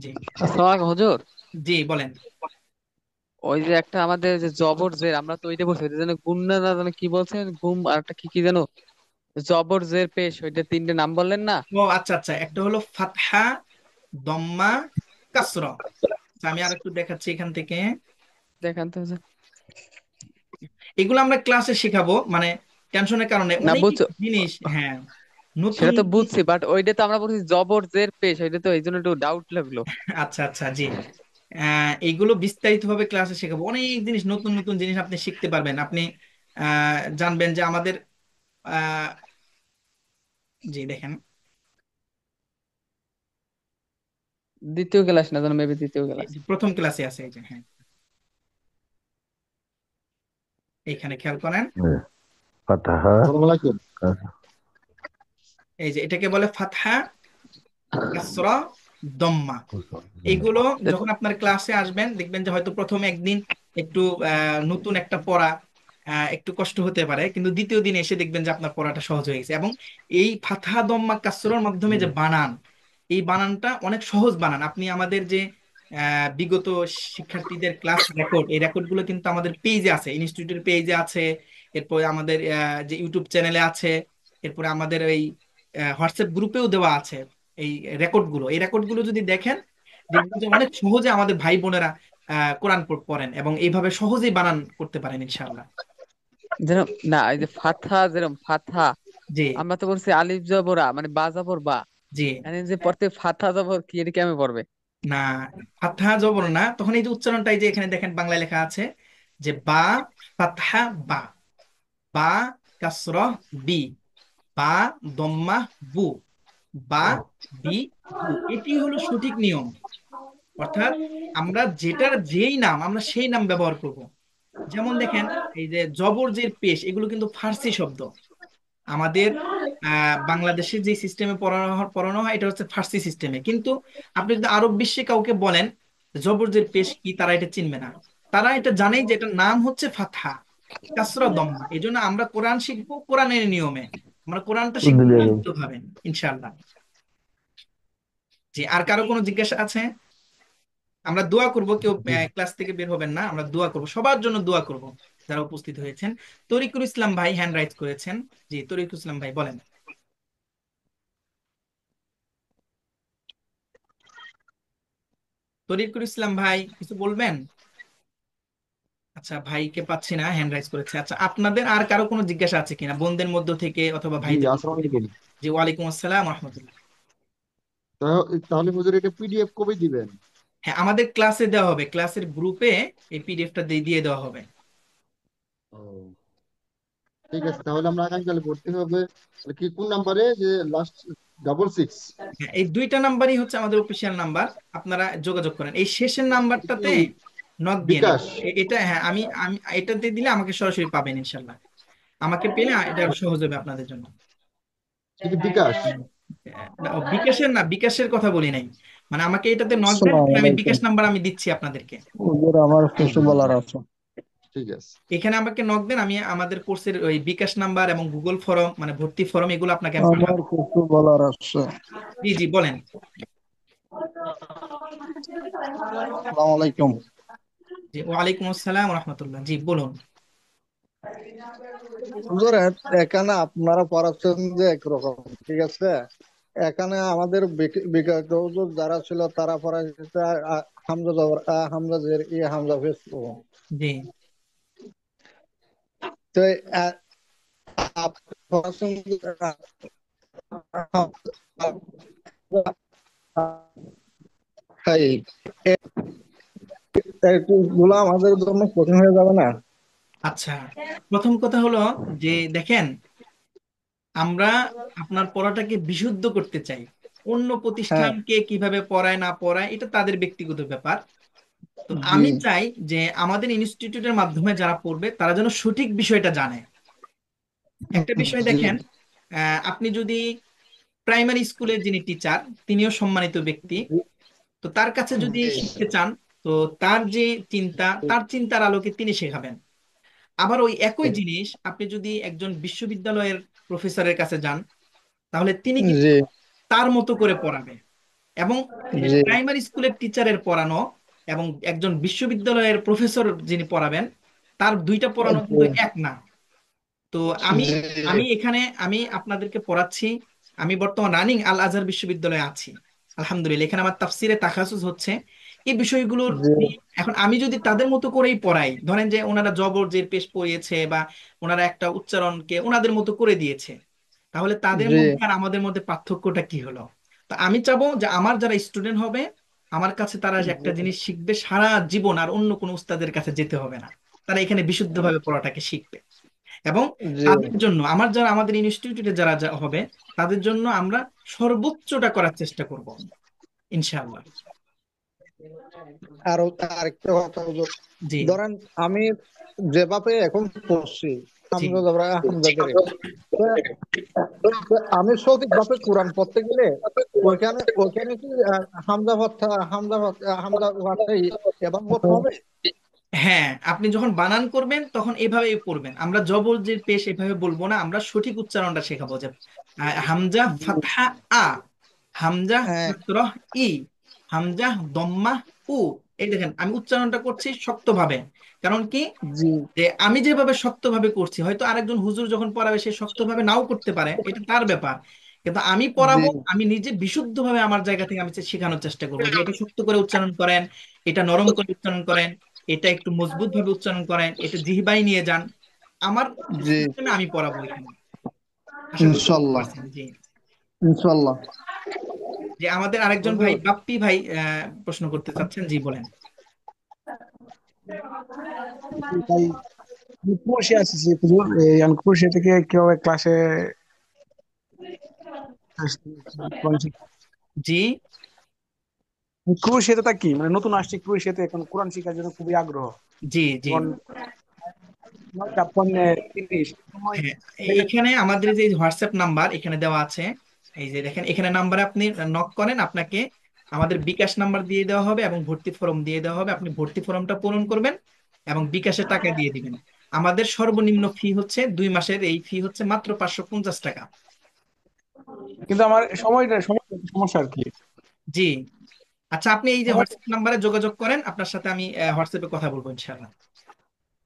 জি আসসালামু আলাইকুম হুজুর। জি বলেন। ওই যে একটা আমাদের যে জবর জের, আমরা তো ওইটা বলছি, ওইটা যেন গুম না জানো কি বলছেন, গুম আর একটা কি কি যেন, জবর জের পেশ, ওইটা তিনটে নাম বললেন না? ও আচ্ছা আচ্ছা, একটা হলো ফাতহা, দম্মা, কাসরা। আচ্ছা, আমি আর একটু দেখাচ্ছি এখান থেকে। দেখান তো হুজুর। এগুলো আমরা ক্লাসে শেখাবো, মানে টেনশনের কারণে না অনেক বুঝছো, জিনিস, হ্যাঁ, নতুন সেটা তো নতুন। বুঝছি, বাট ওইটা তো আমরা বলছি জবর জের পেশ, ওইটা তো এই জন্য একটু ডাউট লাগলো। আচ্ছা আচ্ছা, জি। এইগুলো বিস্তারিত ভাবে ক্লাসে শেখাবো, অনেক জিনিস, নতুন নতুন জিনিস আপনি শিখতে পারবেন। আপনি জানবেন যে আমাদের আহ, জি দেখেন, দ্বিতীয় ক্লাস না জানো, মেবি তৃতীয় এই ক্লাস। যে প্রথম ক্লাসে আছে, এই যে হ্যাঁ, এইখানে খেয়াল করেন। ফাতাহা। আসসালামু আলাইকুম। এই যে এটাকে বলে ফাতহা, কাসরা, দম্মা। এইগুলো যখন আপনার ক্লাসে আসবেন দেখবেন যে হয়তো প্রথম একদিন একটু নতুন একটা পড়া, একটু কষ্ট হতে পারে, কিন্তু দ্বিতীয় দিন এসে দেখবেন যে আপনার পড়াটা সহজ হয়ে গেছে। এবং এই ফাতহা দম্মা কাসরার মাধ্যমে যে বানান, এই বানানটা অনেক সহজ বানান। আপনি আমাদের যে বিগত শিক্ষার্থীদের ক্লাস রেকর্ড, এই রেকর্ড গুলো কিন্তু আমাদের পেজে আছে, ইনস্টিটিউটের পেজে আছে, এরপরে আমাদের যে ইউটিউব চ্যানেলে আছে, এরপরে আমাদের এই হোয়াটসঅ্যাপ গ্রুপেও দেওয়া আছে। এই এই রেকর্ড গুলো যদি দেখেন দেখবেন যে অনেক সহজে আমাদের ভাই বোনেরা কোরআন পড়েন এবং এইভাবে সহজেই বানান করতে পারেন ইনশাআল্লাহ। যেরকম না, এই যে ফাথা, যেরকম ফাথা, জি আমরা তো বলছি আলিফ জবরা মানে বা জবর বা, জি, মানে যে পড়তে ফাথা জবর কি, এটা কেমন পড়বে? না, ফাতহা জবর না, তখন এই যে উচ্চারণটাই যে এখানে দেখেন বাংলায় লেখা আছে যে বা, ফাতহা বা, বা কাসরা বি, বা দম্মা বু, বা বি বু, এটি হলো সঠিক নিয়ম। অর্থাৎ আমরা যেটার যেই নাম আমরা সেই নাম ব্যবহার করব। যেমন দেখেন, এই যে জবর জের পেশ, এগুলো কিন্তু ফার্সি শব্দ। আমাদের বাংলাদেশে যে সিস্টেমে পড়ানো হয় এটা হচ্ছে ফার্সি সিস্টেমে, কিন্তু আপনি যদি আরব বিশ্বে কাউকে বলেন জবর জের পেশ কি, তারা এটা চিনবে না। তারা এটা জানেই যে এটার নাম হচ্ছে ফাতহা, কাসরা, দম্মা। এই জন্য আমরা কোরআন শিখবো কোরআনের নিয়মে, আমরা কোরআনটা শিখবো ভাবে ইনশাআল্লাহ। জি, আর কারো কোনো জিজ্ঞাসা আছে? আমরা দোয়া করব, কেউ ক্লাস থেকে বের হবেন না, আমরা দোয়া করব, সবার জন্য দোয়া করব যারা উপস্থিত হয়েছেন। তরিকুল ইসলাম ভাই হ্যান্ড রাইজ করেছেন। জি, তরিকুল ইসলাম ভাই বলেন। তরিকুল ইসলাম ভাই কিছু বলবেন? আচ্ছা, ভাইকে পাচ্ছি না, হ্যান্ড রাইজ করেছে। আচ্ছা, আপনাদের আর কারো কোনো জিজ্ঞাসা আছে কিনা বোনদের মধ্য থেকে অথবা জি ভাইদের মধ্য আসসালামু থেকে? আলাইকুম। জি, ওয়ালাইকুম আসসালাম রহমতুল্লাহ। তাহলে হুজুর এটা পিডিএফ কবে দিবেন? হ্যাঁ, আমাদের ক্লাসে দেওয়া হবে, ক্লাসের গ্রুপে এই পিডিএফটা দিয়ে দিয়ে দেওয়া হবে। ও, ঠিক আছে, তাহলে আমরা আগামীকাল ভর্তি হবে। তাহলে কি কোন নাম্বারে, যে লাস্ট 66? হ্যাঁ, এই দুইটা নাম্বারই হচ্ছে আমাদের অফিসিয়াল নাম্বার, আপনারা যোগাযোগ করেন এই শেষের এটা কি নাম্বারটাতে। নক দিয়ে বিকাশ? এটা, হ্যাঁ, আমি আমি এটাতে দিলে আমাকে সরাসরি পাবেন ইনশাল্লাহ। আমাকে পেলে এটা সহজ হবে আপনাদের জন্য। এটা কি বিকাশ? না, বিকাশের না, বিকাশের কথা বলি নাই, মানে আমাকে এটাতে নক দেন, আসসালামু আমি আলাইকুম বিকাশ নাম্বার আমি দিচ্ছি আপনাদেরকে। হুজুর, আমার কিছু বলার আছে। ঠিক আছে। এখানে আমাকে নক দেন, আমি আমাদের কোর্সের ওই বিকাশ নাম্বার এবং গুগল ফর্ম মানে ভর্তি ফর্ম এগুলো আপনাকে আমি আমার পাঠাবো। কিছু বলার আছে। জি জি বলেন। আসসালামু আলাইকুম। জি, ওয়ালাইকুম আসসালাম রহমতুল্লাহ, জি বলুন। হুজুর, এখানে আপনারা পড়াচ্ছেন যে একরকম, ঠিক আছে, এখানে আমাদের বিগত হুজুর যারা ছিল তারা পড়াইছে হামজা জবর হামজা জের হামজা পেশ ও। জি। তো আহ, আপনি পড়াচ্ছেন এই একটু গুলো আমাদের জন্য কঠিন হয়ে যাবে না? আচ্ছা, প্রথম কথা হলো যে দেখেন, আমরা আপনার পড়াটাকে বিশুদ্ধ করতে চাই। অন্য হ্যাঁ। প্রতিষ্ঠানকে কিভাবে পড়ায় না পড়ায় এটা তাদের ব্যক্তিগত ব্যাপার। তো জি আমি চাই যে আমাদের ইনস্টিটিউটের মাধ্যমে যারা পড়বে তারা যেন সঠিক বিষয়টা জানে। একটা বিষয় জি দেখেন, আপনি যদি প্রাইমারি স্কুলের যিনি টিচার, তিনিও সম্মানিত ব্যক্তি, তো তার কাছে যদি জি শিখতে চান, তো তার যে চিন্তা, তার চিন্তার আলোকে তিনি শেখাবেন। আবার ওই একই জিনিস আপনি যদি একজন বিশ্ববিদ্যালয়ের প্রফেসরের কাছে যান, তাহলে তিনি কিন্তু জি তার মতো করে পড়াবে। এবং জি প্রাইমারি স্কুলের টিচারের পড়ানো এবং একজন বিশ্ববিদ্যালয়ের প্রফেসর যিনি পড়াবেন, তার দুইটা পড়ানো কিন্তু এক না। তো আমি আমি জি এখানে আমি আপনাদেরকে পড়াচ্ছি। আমি বর্তমান রানিং আল আজহার বিশ্ববিদ্যালয়ে আছি, আলহামদুলিল্লাহ। এখানে আমার তাফসিরে তাখাসুস হচ্ছে এই বিষয়গুলোর জি নিয়ে। এখন আমি যদি তাদের মতো করেই পড়াই, ধরেন যে ওনারা জবর জের পেশ পড়িয়েছে বা ওনারা একটা উচ্চারণকে ওনাদের মতো করে দিয়েছে, তাহলে তাদের জি মধ্যে আর আমাদের মধ্যে পার্থক্যটা কি হলো? তো আমি চাবো যে আমার যারা স্টুডেন্ট হবে, আমার কাছে তারা যে একটা জিনিস শিখবে সারা জীবন, আর অন্য কোনো উস্তাদের কাছে যেতে হবে না। তারা এখানে বিশুদ্ধভাবে পড়াটাকে শিখবে। এবং জি। তাদের জন্য আমাদের ইনস্টিটিউটে যারা হবে, তাদের জন্য আমরা সর্বোচ্চটা করার চেষ্টা করব ইনশাআল্লাহ। আর আরেকটা কথা হলো, জি। ধরেন আমি যেভাবে এখন পড়ছি জি। হামজা জবর হামজা জের, তো তো আমি সঠিকভাবে কোরআন পড়তে গেলে ওইখানে ওইখানে কি হামজা ভাতা হামজা ভাতাই এবং পড়তে হবে? হ্যাঁ, আপনি যখন বানান করবেন তখন এভাবেই পড়বেন। আমরা জবর যে পেশ এভাবে বলবো না, আমরা সঠিক উচ্চারণটা শেখাবো। যে হামজা ফাতহা আ, হামজা হ্যাঁ। কাসরাহ ই, হামজা দম্মা উ। এই দেখেন আমি উচ্চারণটা করছি শক্তভাবে। কারণ কি, জি যে আমি যেভাবে শক্তভাবে করছি, হয়তো আরেকজন হুজুর যখন পড়াবে সে শক্তভাবে নাও করতে পারে, এটা তার ব্যাপার। কিন্তু আমি জি পড়াবো, আমি নিজে বিশুদ্ধভাবে আমার জায়গা থেকে আমি শেখানোর চেষ্টা করবো যে এটা শক্ত করে উচ্চারণ করেন, এটা নরম করে উচ্চারণ করেন, এটা একটু মজবুত ভাবে উচ্চারণ করেন, এটা জিহবাই নিয়ে যান। আমার জি। সিস্টেমে আমি পড়াবো এখানে। আশা করি বুঝতে ইনশাল্লাহ পারছেন। জি। ইনশাল্লাহ। যে আমাদের আরেকজন ভাই হুজুর, বাপ্পি ভাই প্রশ্ন করতে চাচ্ছেন, জি বলেন। তাই আমি ক্রোশে আছি যে হুজুর, এই আমি ক্রোশে থেকে কিভাবে ক্লাসে জি। ক্রোশিয়াতে তা কি মানে নতুন আসছে ক্রোশিয়াতে এখন কোরআন শেখার জন্য খুবই আগ্রহ। জি। জি। এখন জাপান তিরিশ সময় হ্যাঁ, দেখেন। এখানে আমাদের যে হোয়াটসঅ্যাপ নাম্বার এখানে দেওয়া আছে, এই যে দেখেন এখানে নাম্বারে আপনি নক করেন, আপনাকে আমাদের বিকাশ নাম্বার দিয়ে দেওয়া হবে এবং ভর্তি ফর্ম দিয়ে দেওয়া হবে। আপনি ভর্তি ফর্মটা পূরণ করবেন এবং বিকাশে টাকা দিয়ে দিবেন। আমাদের সর্বনিম্ন ফি হচ্ছে 2 মাসের, এই ফি হচ্ছে মাত্র 550 টাকা। কিন্তু আমার সময় সমস্যা আর কি। জি। আচ্ছা, আপনি এই যে সময় হোয়াটসঅ্যাপ নাম্বারে যোগাযোগ করেন, আপনার সাথে আমি হোয়াটসঅ্যাপে কথা বলবো ইনশাআল্লাহ।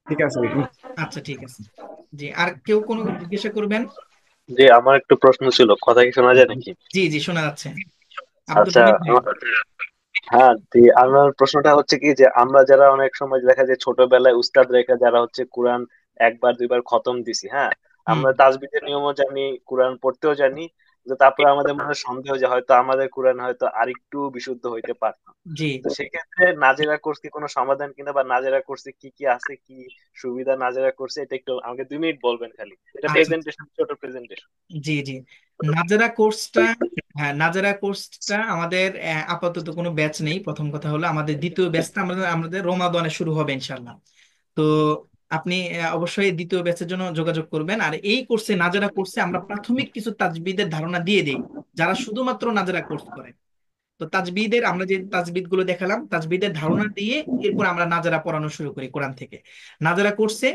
ঠিক আছে। আচ্ছা, ঠিক আছে। জি, আর কেউ কোনো জিজ্ঞাসা করবেন? জি, আমার একটু প্রশ্ন ছিল, কথা কি শোনা যায় নাকি? জি, জি, শোনা যাচ্ছে। আব্দুল আচ্ছা, হামিদ ভাই। হ্যাঁ, আমার প্রশ্নটা হচ্ছে কি যে আমরা যারা অনেক সময় দেখা যায় ছোটবেলায় উস্তাদ রেখে যারা হচ্ছে কোরআন একবার দুইবার খতম দিছি, হ্যাঁ, হুম। আমরা তাজবিদের নিয়মও জানি, কোরআন পড়তেও জানি, কিন্তু তারপরে আমাদের মনে সন্দেহ যে হয়তো আমাদের কোরআন হয়তো আরেকটু বিশুদ্ধ হইতে পারত। জি। তো সেক্ষেত্রে নাজেরা কোর্স কি কোনো সমাধান কিনা, বা নাজেরা কোর্সে কি কি আছে, কি সুবিধা নাজেরা কোর্সে, এটা একটু আমাকে 2 মিনিট বলবেন খালি। এটা আচ্ছা। প্রেজেন্টেশন, ছোট প্রেজেন্টেশন। জি। জি। নাজারা কোর্সটা, হ্যাঁ নাজারা কোর্সটা আমাদের আপাতত কোনো ব্যাচ নেই। প্রথম কথা হলো আমাদের দ্বিতীয় ব্যাচটা আমাদের আমাদের রমাদানে শুরু হবে ইনশাল্লাহ। তো আপনি অবশ্যই দ্বিতীয় ব্যাচের জন্য যোগাযোগ করবেন। আর এই কোর্সে, নাজারা কোর্সে আমরা প্রাথমিক কিছু তাজবিদের ধারণা দিয়ে দেই যারা শুধুমাত্র নাজারা কোর্স করে। তো তাজবিদের আমরা যে তাজবিদ গুলো দেখালাম, তাজবিদের ধারণা দিয়ে এরপর আমরা নাজারা পড়ানো শুরু করি কোরআন থেকে। নাজারা কোর্সে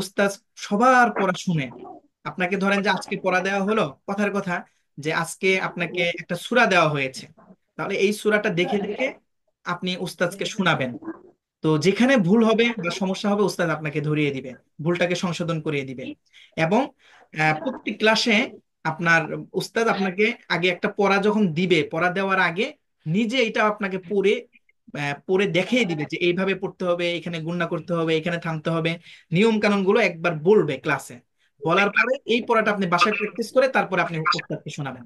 উস্তাদ সবার পড়া শুনে, আপনাকে ধরেন যে আজকে পড়া দেওয়া হলো, কথার কথা যে আজকে আপনাকে একটা সূরা দেওয়া হয়েছে, তাহলে এই সূরাটা দেখে দেখে আপনি উস্তাদকে শোনাবেন। তো যেখানে ভুল হবে বা সমস্যা হবে উস্তাদ আপনাকে ধরিয়ে দিবে, ভুলটাকে সংশোধন করিয়ে দিবে। এবং প্রত্যেক ক্লাসে আপনার উস্তাদ আপনাকে আগে একটা পড়া যখন দিবে, পড়া দেওয়ার আগে নিজে এটা আপনাকে পড়ে পড়ে দেখিয়ে দিবে যে এইভাবে পড়তে হবে, এখানে গুণনা করতে হবে, এখানে থামতে হবে, নিয়ম কানুন গুলো একবার বলবে ক্লাসে। বলার পরে এই পড়াটা আপনি বাসায় প্র্যাকটিস করে তারপরে আপনি উস্তাদকে শোনাবেন।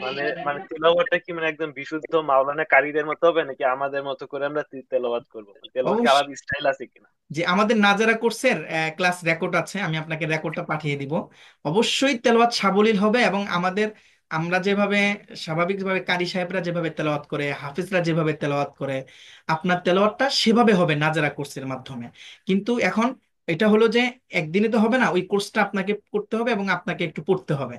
মানে মানে তেলাওয়াতটা কি মানে একদম বিশুদ্ধ মাওলানা কারীদের মতো হবে নাকি আমাদের মতো করে আমরা তেলাওয়াত করবো? তেলাওয়াত কি অবশ্য আলাদা স্টাইল আছে কিনা? যে আমাদের নাজারা কোর্সের ক্লাস রেকর্ড আছে, আমি আপনাকে রেকর্ডটা পাঠিয়ে দিব। অবশ্যই তেলাওয়াত সাবলীল হবে, এবং আমরা যেভাবে স্বাভাবিকভাবে কারি সাহেবরা যেভাবে তেলাওয়াত করে, হাফিজরা যেভাবে তেলাওয়াত করে, আপনার তেলাওয়াতটা সেভাবে হবে নাজারা কোর্সের মাধ্যমে। কিন্তু এখন এটা হলো যে একদিনে তো হবে না, ওই কোর্সটা আপনাকে করতে হবে এবং আপনাকে একটু পড়তে হবে,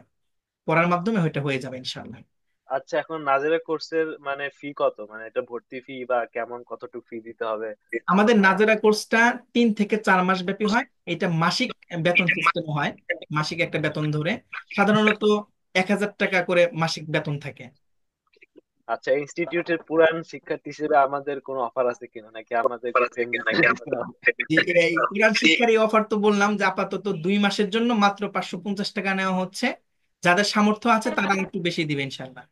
পড়ার মাধ্যমে ওইটা হয়ে যাবে ইনশাআল্লাহ। আচ্ছা, এখন নাজেরা কোর্সের মানে ফি কত? মানে এটা ভর্তি ফি বা কেমন, কতটুকু ফি দিতে হবে? আমাদের নাজেরা কোর্সটা 3 থেকে 4 মাস ব্যাপী হয়। এটা মাসিক বেতন সিস্টেম হয়, মাসিক একটা বেতন ধরে সাধারণত 1,000 টাকা করে মাসিক বেতন থাকে। আচ্ছা, ইনস্টিটিউটের পুরান শিক্ষার্থী হিসেবে আমাদের কোনো অফার আছে কিনা, নাকি আমাদেরকে ফ্রেন্ডলি দিতে হবে? এই কোরআন শিক্ষার এই অফার তো বললাম যে আপাতত 2 মাসের জন্য মাত্র 550 টাকা নেওয়া হচ্ছে। যাদের সামর্থ্য আছে তারা একটু বেশি দিবে ইনশাল্লাহ।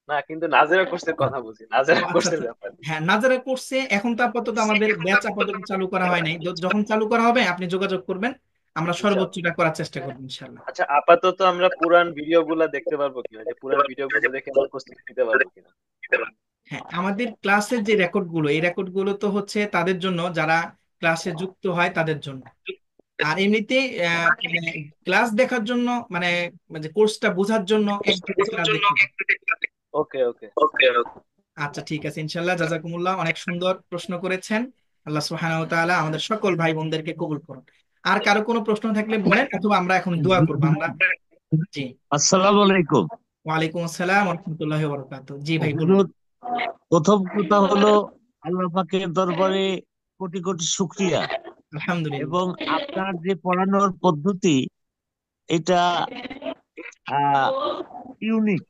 না, কিন্তু নাজেরা কোর্সের কথা বলছি, ও নাজেরা আচ্ছা কোর্সের আচ্ছা। ব্যাপার। হ্যাঁ, নাজারা কোর্সে এখন তো আপাতত আমাদের ব্যাচ আপাতত চালু করা হয় নাই, যখন চালু করা হবে আপনি যোগাযোগ করবেন, আমরা ইনশাআল্লাহ। সর্বোচ্চটা করার চেষ্টা করবো ইনশাল্লাহ। আচ্ছা, আপাতত আমরা পুরান ভিডিও গুলা দেখতে পারবো কিনা, যে পুরান ভিডিও গুলো দেখে আমরা প্রস্তুতি নিতে পারবো কিনা? হ্যাঁ, আমাদের ক্লাসের যে রেকর্ড গুলো, এই রেকর্ড গুলো তো হচ্ছে তাদের জন্য যারা ক্লাসে যুক্ত হয় তাদের জন্য। আর এমনিতে মানে ক্লাস দেখার জন্য, মানে মানে কোর্সটা বোঝার জন্য এক দুইটা ক্লাস দেখতে পারেন। ওকে ওকে। আচ্ছা ঠিক আছে, ইনশাল্লাহ। জাজাকুমুল্লাহ, অনেক সুন্দর প্রশ্ন করেছেন। আল্লাহ সুবহানাহু ওয়া তাআলা আমাদের সকল ভাই বোনদেরকে কবুল করুন। আর কারো কোনো প্রশ্ন থাকলে বলেন, অথবা আমরা এখন দোয়া করবো আমরা। জি। আসসালামু আলাইকুম। ওয়ালাইকুম আসসালাম ওয়া রাহমাতুল্লাহি ওয়া বারাকাতুহু। জি ভাই বলুন। হুজুর, প্রথম কথা হলো আল্লাহ পাকের দরবারে কোটি কোটি শুকরিয়া, আলহামদুলিল্লাহ। এবং আপনার যে পড়ানোর পদ্ধতি এটা ইউনিক।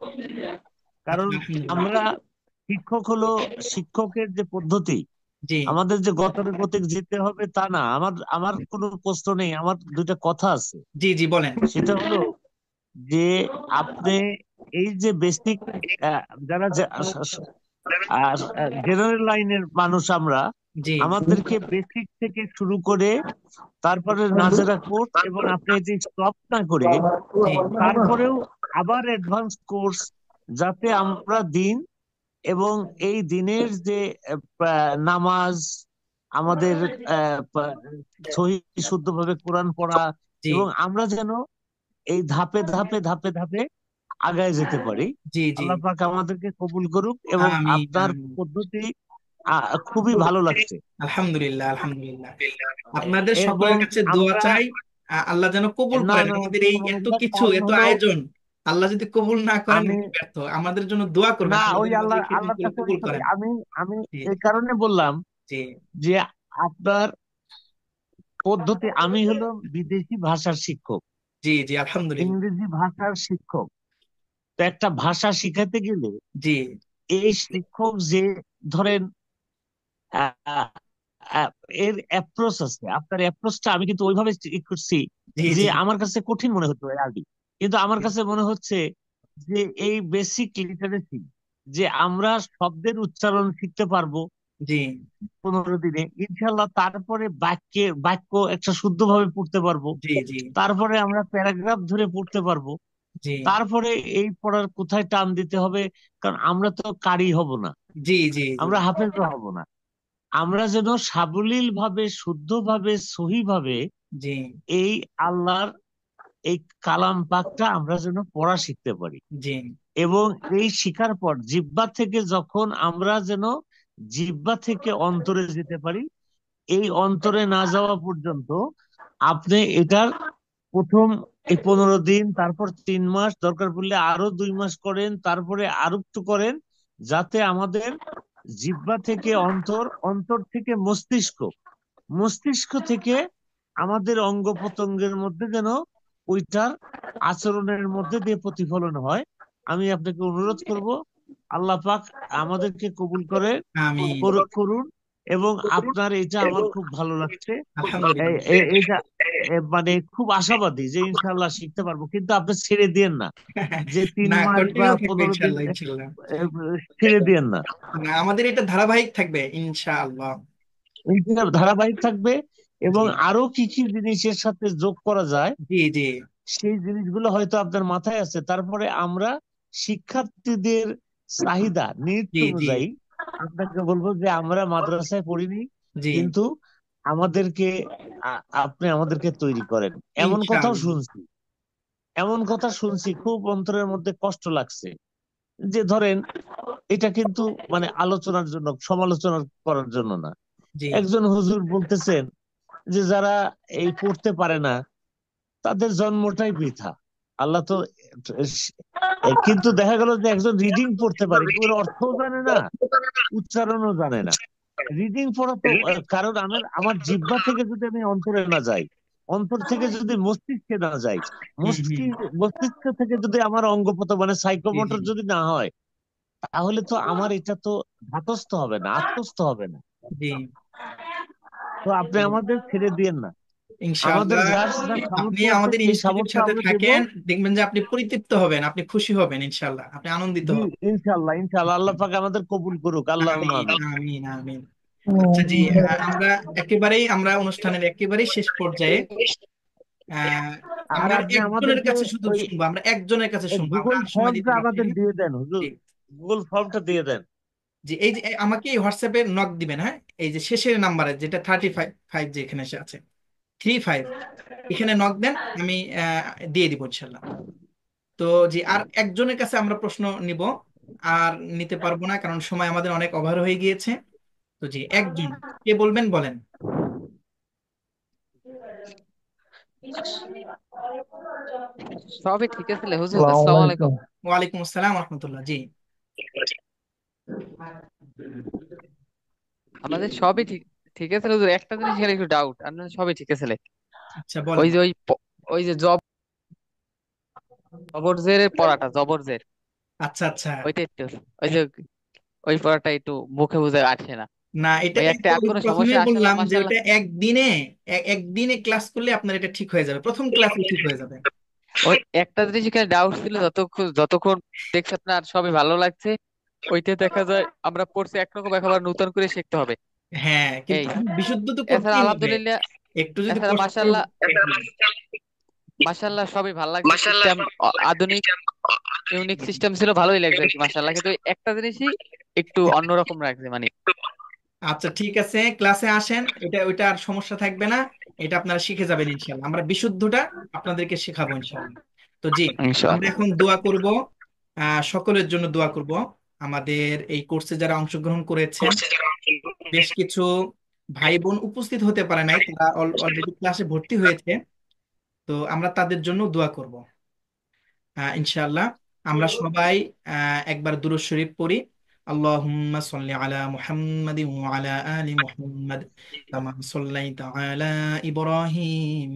কারণ আলহামদুলিল্লাহ। আমরা শিক্ষক হলো, শিক্ষকের যে পদ্ধতি, জি আমাদের যে গতানুগতিক যেতে হবে তা না। আমার আমার কোনো প্রশ্ন নেই, আমার দুইটা কথা আছে। জি জি বলেন। সেটা হলো যে আপনি এই যে বেসিক, যারা জেনারেল লাইনের মানুষ আমরা, জি আমাদেরকে বেসিক থেকে শুরু করে তারপরে নাজেরা কোর্স, এবং আপনি এটি স্টপ না করে জি তারপরেও আবার অ্যাডভান্স কোর্স, যাতে আমরা দিন এবং এই দিনের যে নামাজ, আমাদের সহি শুদ্ধভাবে কোরআন পড়া, জি এবং আমরা যেন এই ধাপে ধাপে ধাপে ধাপে আগায় যেতে পারি। জি জি। আল্লাহ পাক আমাদেরকে কবুল করুক, এবং আমিন আপনার আমিন। পদ্ধতি খুবই ভালো লাগছে। আলহামদুলিল্লাহ আলহামদুলিল্লাহ। আপনাদের এবং সকলের কাছে দোয়া আমরা, চাই, আল্লাহ যেন কবুল না করেন না, আমাদের এই এত কিছু, কারণ এত হলো আয়োজন। আল্লাহ যদি কবুল না করেন আমি, আমরা ব্যর্থ। আমাদের জন্য দোয়া করবেন, না আল্লাহ ওই যেন আমাদের আল্লাহ এই আল্লাহর খেদমতগুলো কাছে কবুল করি। করেন। আমি আমি জি এই কারণে বললাম জি যে আপনার পদ্ধতি, আমি হলো বিদেশি ভাষার শিক্ষক, জি জি। আলহামদুলিল্লাহ। ইংরেজি ভাষার শিক্ষক। তো একটা ভাষা শিখাতে গেলে জি এই শিক্ষক যে, ধরেন, আহ, আহ, এর অ্যাপ্রোচ আছে, আপনার অ্যাপ্রোচটা আমি কিন্তু ওইভাবে করছি জি যে জি আমার কাছে কঠিন মনে হতো আরবি, কিন্তু আমার কাছে মনে হচ্ছে যে এই বেসিক লিটারেসি, যে আমরা শব্দের উচ্চারণ শিখতে পারবো জি 15 দিনে ইনশাল্লাহ, তারপরে বাক্য একটা শুদ্ধভাবে পড়তে পারবো, জি জি তারপরে আমরা প্যারাগ্রাফ ধরে পড়তে পারবো, জি তারপরে এই পড়ার কোথায় টান দিতে হবে। কারণ আমরা তো কারি হব না, জি জি জি আমরা হাফেজও হব না। আমরা যেন সাবলীল ভাবে, শুদ্ধভাবে, সহিভাবে জি এই আল্লাহর এই কালাম পাকটা আমরা যেন পড়া শিখতে পারি, জি এবং এই শিখার পর জিহ্বা থেকে যখন আমরা যেন জিহ্বা থেকে অন্তরে যেতে পারি, এই অন্তরে না যাওয়া পর্যন্ত আপনি এটার প্রথম এই 15 দিন, তারপর 3 মাস, দরকার পড়লে আরো 2 মাস করেন, তারপরে আরো একটু করেন, যাতে আমাদের জিহ্বা থেকে অন্তর, অন্তর থেকে মস্তিষ্ক, মস্তিষ্ক থেকে আমাদের অঙ্গ প্রত্যঙ্গের মধ্যে যেন ওইটার আচরণের মধ্যে দিয়ে প্রতিফলন হয়। আমি আপনাকে অনুরোধ করব, আল্লাহ পাক আমাদেরকে কবুল করে আমিন করুন, এবং আপনার এটা আমার খুব ভালো লাগছে। আলহামদুলিল্লাহ। এটা মানে খুব আশাবাদী যে ইনশাল্লাহ শিখতে পারবো, কিন্তু আপনি ছেড়ে দিয়েন না যে তিন না, মাস বা কন্টিনিউ থাকবে 15 দিন ইনশাল্লাহ, ইনশাল্লাহ। ছেড়ে দিয়েন না। না, আমাদের এটা ধারাবাহিক থাকবে ইনশাআল্লাহ। এটা ধারাবাহিক থাকবে এবং জি আরো কি কি জিনিসের সাথে যোগ করা যায় জি জি সেই জিনিসগুলো হয়তো আপনার মাথায় আছে। তারপরে আমরা শিক্ষার্থীদের চাহিদা নিডস জি জি অনুযায়ী আপনাকে বলবো যে আমরা মাদ্রাসায় পড়িনি, জি কিন্তু আমাদেরকে আপনি আমাদেরকে তৈরি করেন। এমন কথাও ইনশাআল্লাহ। শুনছি, এমন কথা শুনছি খুব অন্তরের মধ্যে কষ্ট লাগছে, যে ধরেন এটা কিন্তু মানে আলোচনার জন্য, সমালোচনা করার জন্য না। জি একজন হুজুর বলতেছেন যে যারা এই পড়তে পারে না তাদের জন্মটাই বৃথা। আল্লাহ তো কিন্তু দেখা গেল যে একজন রিডিং পড়তে পারে, ওর অর্থও জানে না, উচ্চারণও জানে না। রিডিং পড়া তো কারণ আমার আমার জিহ্বা থেকে যদি আমি অন্তরে না যাই, অন্তর থেকে যদি মস্তিষ্কে না যাই, হুম হুম মস্তিষ্ক থেকে যদি আমার অঙ্গ মানে জি জি সাইকোমোটর যদি না হয়, তাহলে তো আমার এটা তো ধাতস্থ হবে না, আত্মস্থ হবে না। জি তো আপনি আমাদের ছেড়ে দিয়েন না, আমাদের ইনশাআল্লাহ। যার যা আপনি সামর্থ্য আছে আমাদের সেই ইনস্টিটিউটের সামর্থ্য সাথে আমরা দেব। থাকেন, দেখবেন যে আপনি পরিতৃপ্ত হবেন, আপনি খুশি হবেন ইনশাআল্লাহ, আপনি আনন্দিত জি, হবেন। ইনশাল্লাহ ইনশাল্লাহ, আল্লাহ পাক আমাদের কবুল করুক, আল্লাহ আমিন আমিন। আমিন আমিন। আচ্ছা জি, আমরা অনুষ্ঠানের একেবারেই শেষ পর্যায়ে। আহ আর আমরা আপনি একজনের আমাদেরকে কাছে শুধু ওই শুনবো, আমরা একজনের কাছে শুনবো, আমরা গুগল আর সময় দিতে ফর্মটা পারছি আমাদের না। দিয়ে দেন হুজুর, জি গুগল ফর্মটা দিয়ে দেন। জি, এই যে আমাকে এই হোয়াটসঅ্যাপে নক দিবেন, হ্যাঁ, এই যে শেষের নাম্বারে যেটা 35 যেখানে এসে আছে 35, এখানে নক দেন, আমি দিয়ে দিব ইনশাল্লাহ। তো জি, আর একজনের কাছে আমরা প্রশ্ন নিব, আর নিতে পারবো না কারণ সময় আমাদের অনেক ওভার হয়ে গিয়েছে। তো জি, একজন কে বলবেন, বলেন। সবই ঠিক আছে হুজুর, আসসালামু আসসালামু আলাইকুম। আলাইকুম। ওয়ালাইকুম আসসালাম রহমতুল্লাহ। জি আমাদের সবই ঠিক ঠিক আছে হুজুর, একটা জিনিস এখানে একটু ডাউট, আপনাদের সবই ঠিক আছে। আচ্ছা ওই বলেন। যে ওই যে জবরজের পড়াটা, জবরজের আচ্ছা আচ্ছা। ওইটা একটু, ওই যে ওই পড়াটা একটু মুখে বুঝে আসে না। না, এটা ওই এই একটা তো কোনো সমস্যা প্রথমেই আসে না বললাম যে মাশাআল্লাহ। ওটা একদিনে, একদিনে ক্লাস করলে আপনার এটা ঠিক হয়ে যাবে, প্রথম ক্লাসে ঠিক হয়ে যাবে। ওই একটা জিনিস এখানে ডাউট ছিল, যতক্ষণ দেখছি আপনার সবই ভালো লাগছে, ওইটা দেখা যায় আমরা পড়ছি একরকম, একবার নতুন করে শিখতে হবে। হ্যাঁ, কিন্তু এই বিশুদ্ধ তো এছাড়া করতেই হবে, আলহামদুলিল্লাহ, একটু যদি এছাড়া কষ্ট। মাশাআল্লাহ, মাশাআল্লাহ সবই ভালো লাগছে, সিস্টেম আধুনিক ইউনিক সিস্টেম ছিল, ভালোই লাগছে আর কি মাশাআল্লাহ। কিন্তু ওই একটা জিনিসই একটু অন্যরকম লাগছে মানে। আচ্ছা ঠিক আছে, ক্লাসে আসেন, এটা ওইটা আর সমস্যা থাকবে না, এটা আপনারা শিখে যাবেন ইনশাল্লাহ, আমরা বিশুদ্ধটা আপনাদেরকে শেখাবো ইনশাল্লাহ। তো জি, আমরা ইনশাআল্লাহ। এখন দোয়া করব, সকলের জন্য দোয়া করব। আমাদের এই কোর্সে যারা অংশগ্রহণ করেছেন, বেশ কিছু ভাই বোন উপস্থিত হতে পারে নাই, তারা অলরেডি ক্লাসে ভর্তি হয়েছে, তো আমরা তাদের জন্য দোয়া করব ইনশাআল্লাহ। আমরা সবাই একবার দুরূদ শরীফ পড়ি। আল্লাহুম্মা সাল্লি আলা মুহাম্মাদিন ওয়া আলা আলি মুহাম্মাদ কামা সাল্লাইতা আলা ইব্রাহিম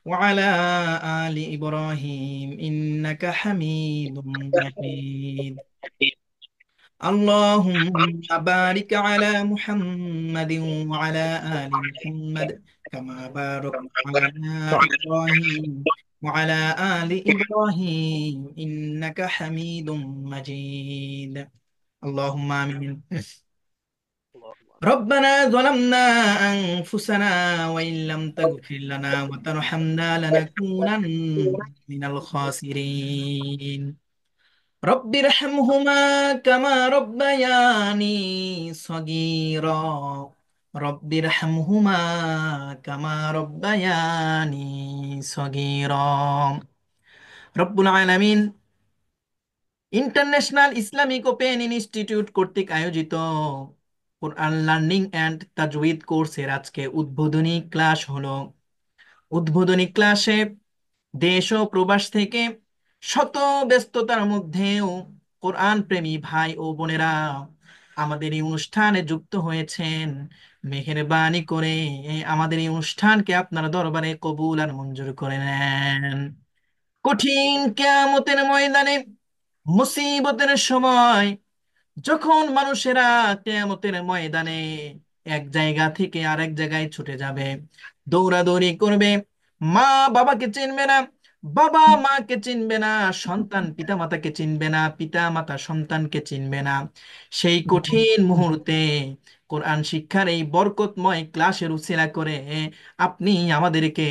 ওয়া আলা আলি ইব্রাহিম ইন্নাকা হামিদুম মাজিদ। اللهم بارك على محمد وعلى آل محمد كما باركت على إبراهيم وعلى آل إبراهيم إنك حميد مجيد. اللهم آمين. ربنا ظلمنا أنفسنا وإن لم تغفر لنا وترحمنا لنكونن من الخاسرين. رب ارحمهما كما ربياني صغيرا. رب ارحمهما كما ربياني صغيرا. রব্বুল আলামিন ইন্টারন্যাশনাল ইসলামিক ওপেন ইনস্টিটিউট কর্তৃক আয়োজিত কোরআন লার্নিং অ্যান্ড তাজউইদ কোর্সের আজকে উদ্বোধনী ক্লাস হলো। উদ্বোধনী ক্লাসে দেশ ও প্রবাস থেকে শত ব্যস্ততার মধ্যেও কোরআন প্রেমী ভাই ও বোনেরা আমাদের এই অনুষ্ঠানে যুক্ত হয়েছেন। মেহেরবানি করে আমাদের এই অনুষ্ঠানকে আপনার দরবারে কবুল আর মঞ্জুর করে নেন। কঠিন কিয়ামতের ময়দানে, মুসিবতের সময়, যখন মানুষেরা কিয়ামতের ময়দানে এক জায়গা থেকে আরেক জায়গায় ছুটে যাবে, দৌড়াদৌড়ি করবে, মা বাবাকে চিনবে না, বাবা মাকে চিনবে না, সন্তান পিতা মাতাকে চিনবে না, পিতা মাতা সন্তানকে চিনবে না। সেই কঠিন মুহূর্তে কোরআন শিক্ষার এই বরকতময় ক্লাসের উছিলা করে আপনি আমাদেরকে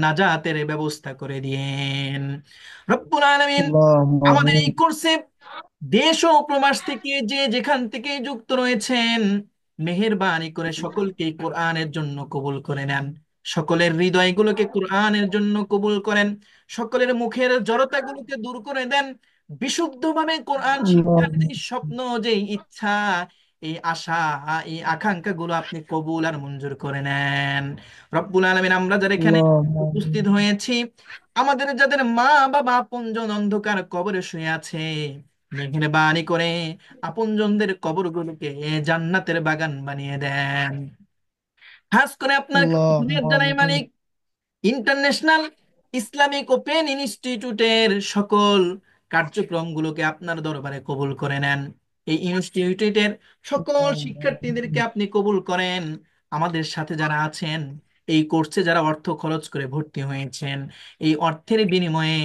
নাজাতের ব্যবস্থা করে দিয়েন রব্বুল আলামিন। আল্লাহ আমাদের এই কোর্সে দেশ ও প্রবাস থেকে যে যেখান থেকে যুক্ত রয়েছেন, মেহেরবানি করে সকলকে কোরআনের জন্য কবুল করে নেন, সকলের হৃদয়গুলোকে কোরআনের জন্য কবুল করেন, সকলের মুখের জড়তাগুলোকে দূর করে দেন, বিশুদ্ধভাবে কোরআন শিক্ষার যে স্বপ্ন, যে ইচ্ছা, এই আশা, এই আকাঙ্ক্ষা গুলো আপনি কবুল আর মঞ্জুর করে নেন রব্বুল আলামিন। আমরা যারা এখানে উপস্থিত হয়েছি, আমাদের যাদের মা বাবা আপনজন অন্ধকার কবরে শুয়ে আছে, মেহেরবানি করে আপনজনদের কবরগুলোকে জান্নাতের বাগান বানিয়ে দেন। খাস করে আপনার কাছে ধন্যবাদ জানাই মালিক, ইন্টারন্যাশনাল ইসলামিক ওপেন ইনস্টিটিউটের সকল কার্যক্রমগুলোকে আপনার দরবারে কবুল করে নেন। এই ইনস্টিটিউটের সকল শিক্ষার্থীদেরকে আপনি কবুল করেন। আমাদের সাথে যারা আছেন, এই কোর্সে যারা অর্থ খরচ করে ভর্তি হয়েছেন, এই অর্থের বিনিময়ে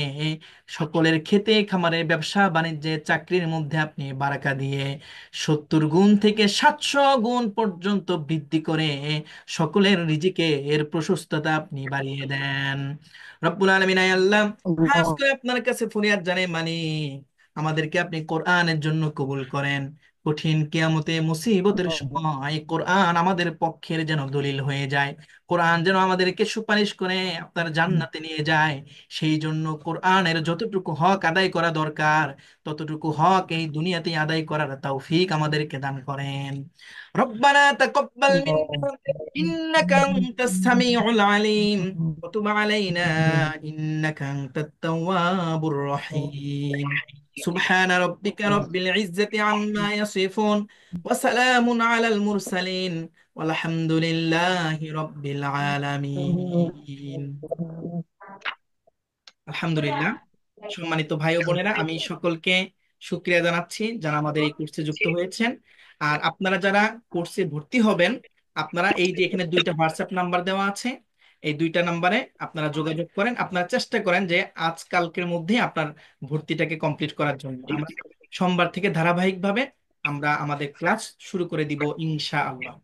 সকলের খেতে খামারে ব্যবসা বাণিজ্যে চাকরির মধ্যে আপনি বারাকা দিয়ে 70 গুণ থেকে 700 গুণ পর্যন্ত বৃদ্ধি করে সকলের রিজিকে এর প্রশস্ততা আপনি বাড়িয়ে দেন রব্বুল আলামিন। আয় আল্লাহ, খাস করে আপনার কাছে ফরিয়াদ জানাই আমাদেরকে আপনি কোরআনের জন্য কবুল করেন। কঠিন কিয়ামতে মুসিবতের সময় কোরআন আমাদের পক্ষের যেন দলিল হয়ে যায়, কোরআন যেন আমাদেরকে সুপারিশ করে আপনার জান্নাতে নিয়ে যায়। সেই জন্য কোরআনের যতটুকু হক আদায় করা দরকার, ততটুকু হক এই দুনিয়াতে আদায় করার তৌফিক আমাদেরকে দান করেন। রব্বানা তাকাব্বাল মিন্না ইন্নাকা আনতাস সামিউল আলিম ওয়া তুব আলাইনা ইন্নাকা আনতাত তাওয়াবুর রহিম। সুবহান রাব্বিকা রাব্বিল ইজ্জাতি আম্মা ইয়াসিফুন ওয়া সালামুন আলাল মুরসালিন ওয়ালহামদুলিল্লাহি রাব্বিল আলামিন। আলহামদুলিল্লাহ। সম্মানিত ভাই ও বোনেরা, আমি সকলকে শুকরিয়া জানাচ্ছি যারা আমাদের এই কোর্সে যুক্ত হয়েছেন। আর আপনারা যারা কোর্সে ভর্তি হবেন, আপনারা এই যে এখানে 2টা হোয়াটসঅ্যাপ নাম্বার দেওয়া আছে, এই 2টা নাম্বারে আপনারা যোগাযোগ করেন, আপনারা চেষ্টা করেন যে আজকালকের মধ্যে আপনার ভর্তিটাকে কমপ্লিট করার জন্য। আমরা সোমবার থেকে ধারাবাহিকভাবে আমরা আমাদের ক্লাস শুরু করে দিব ইনশাআল্লাহ।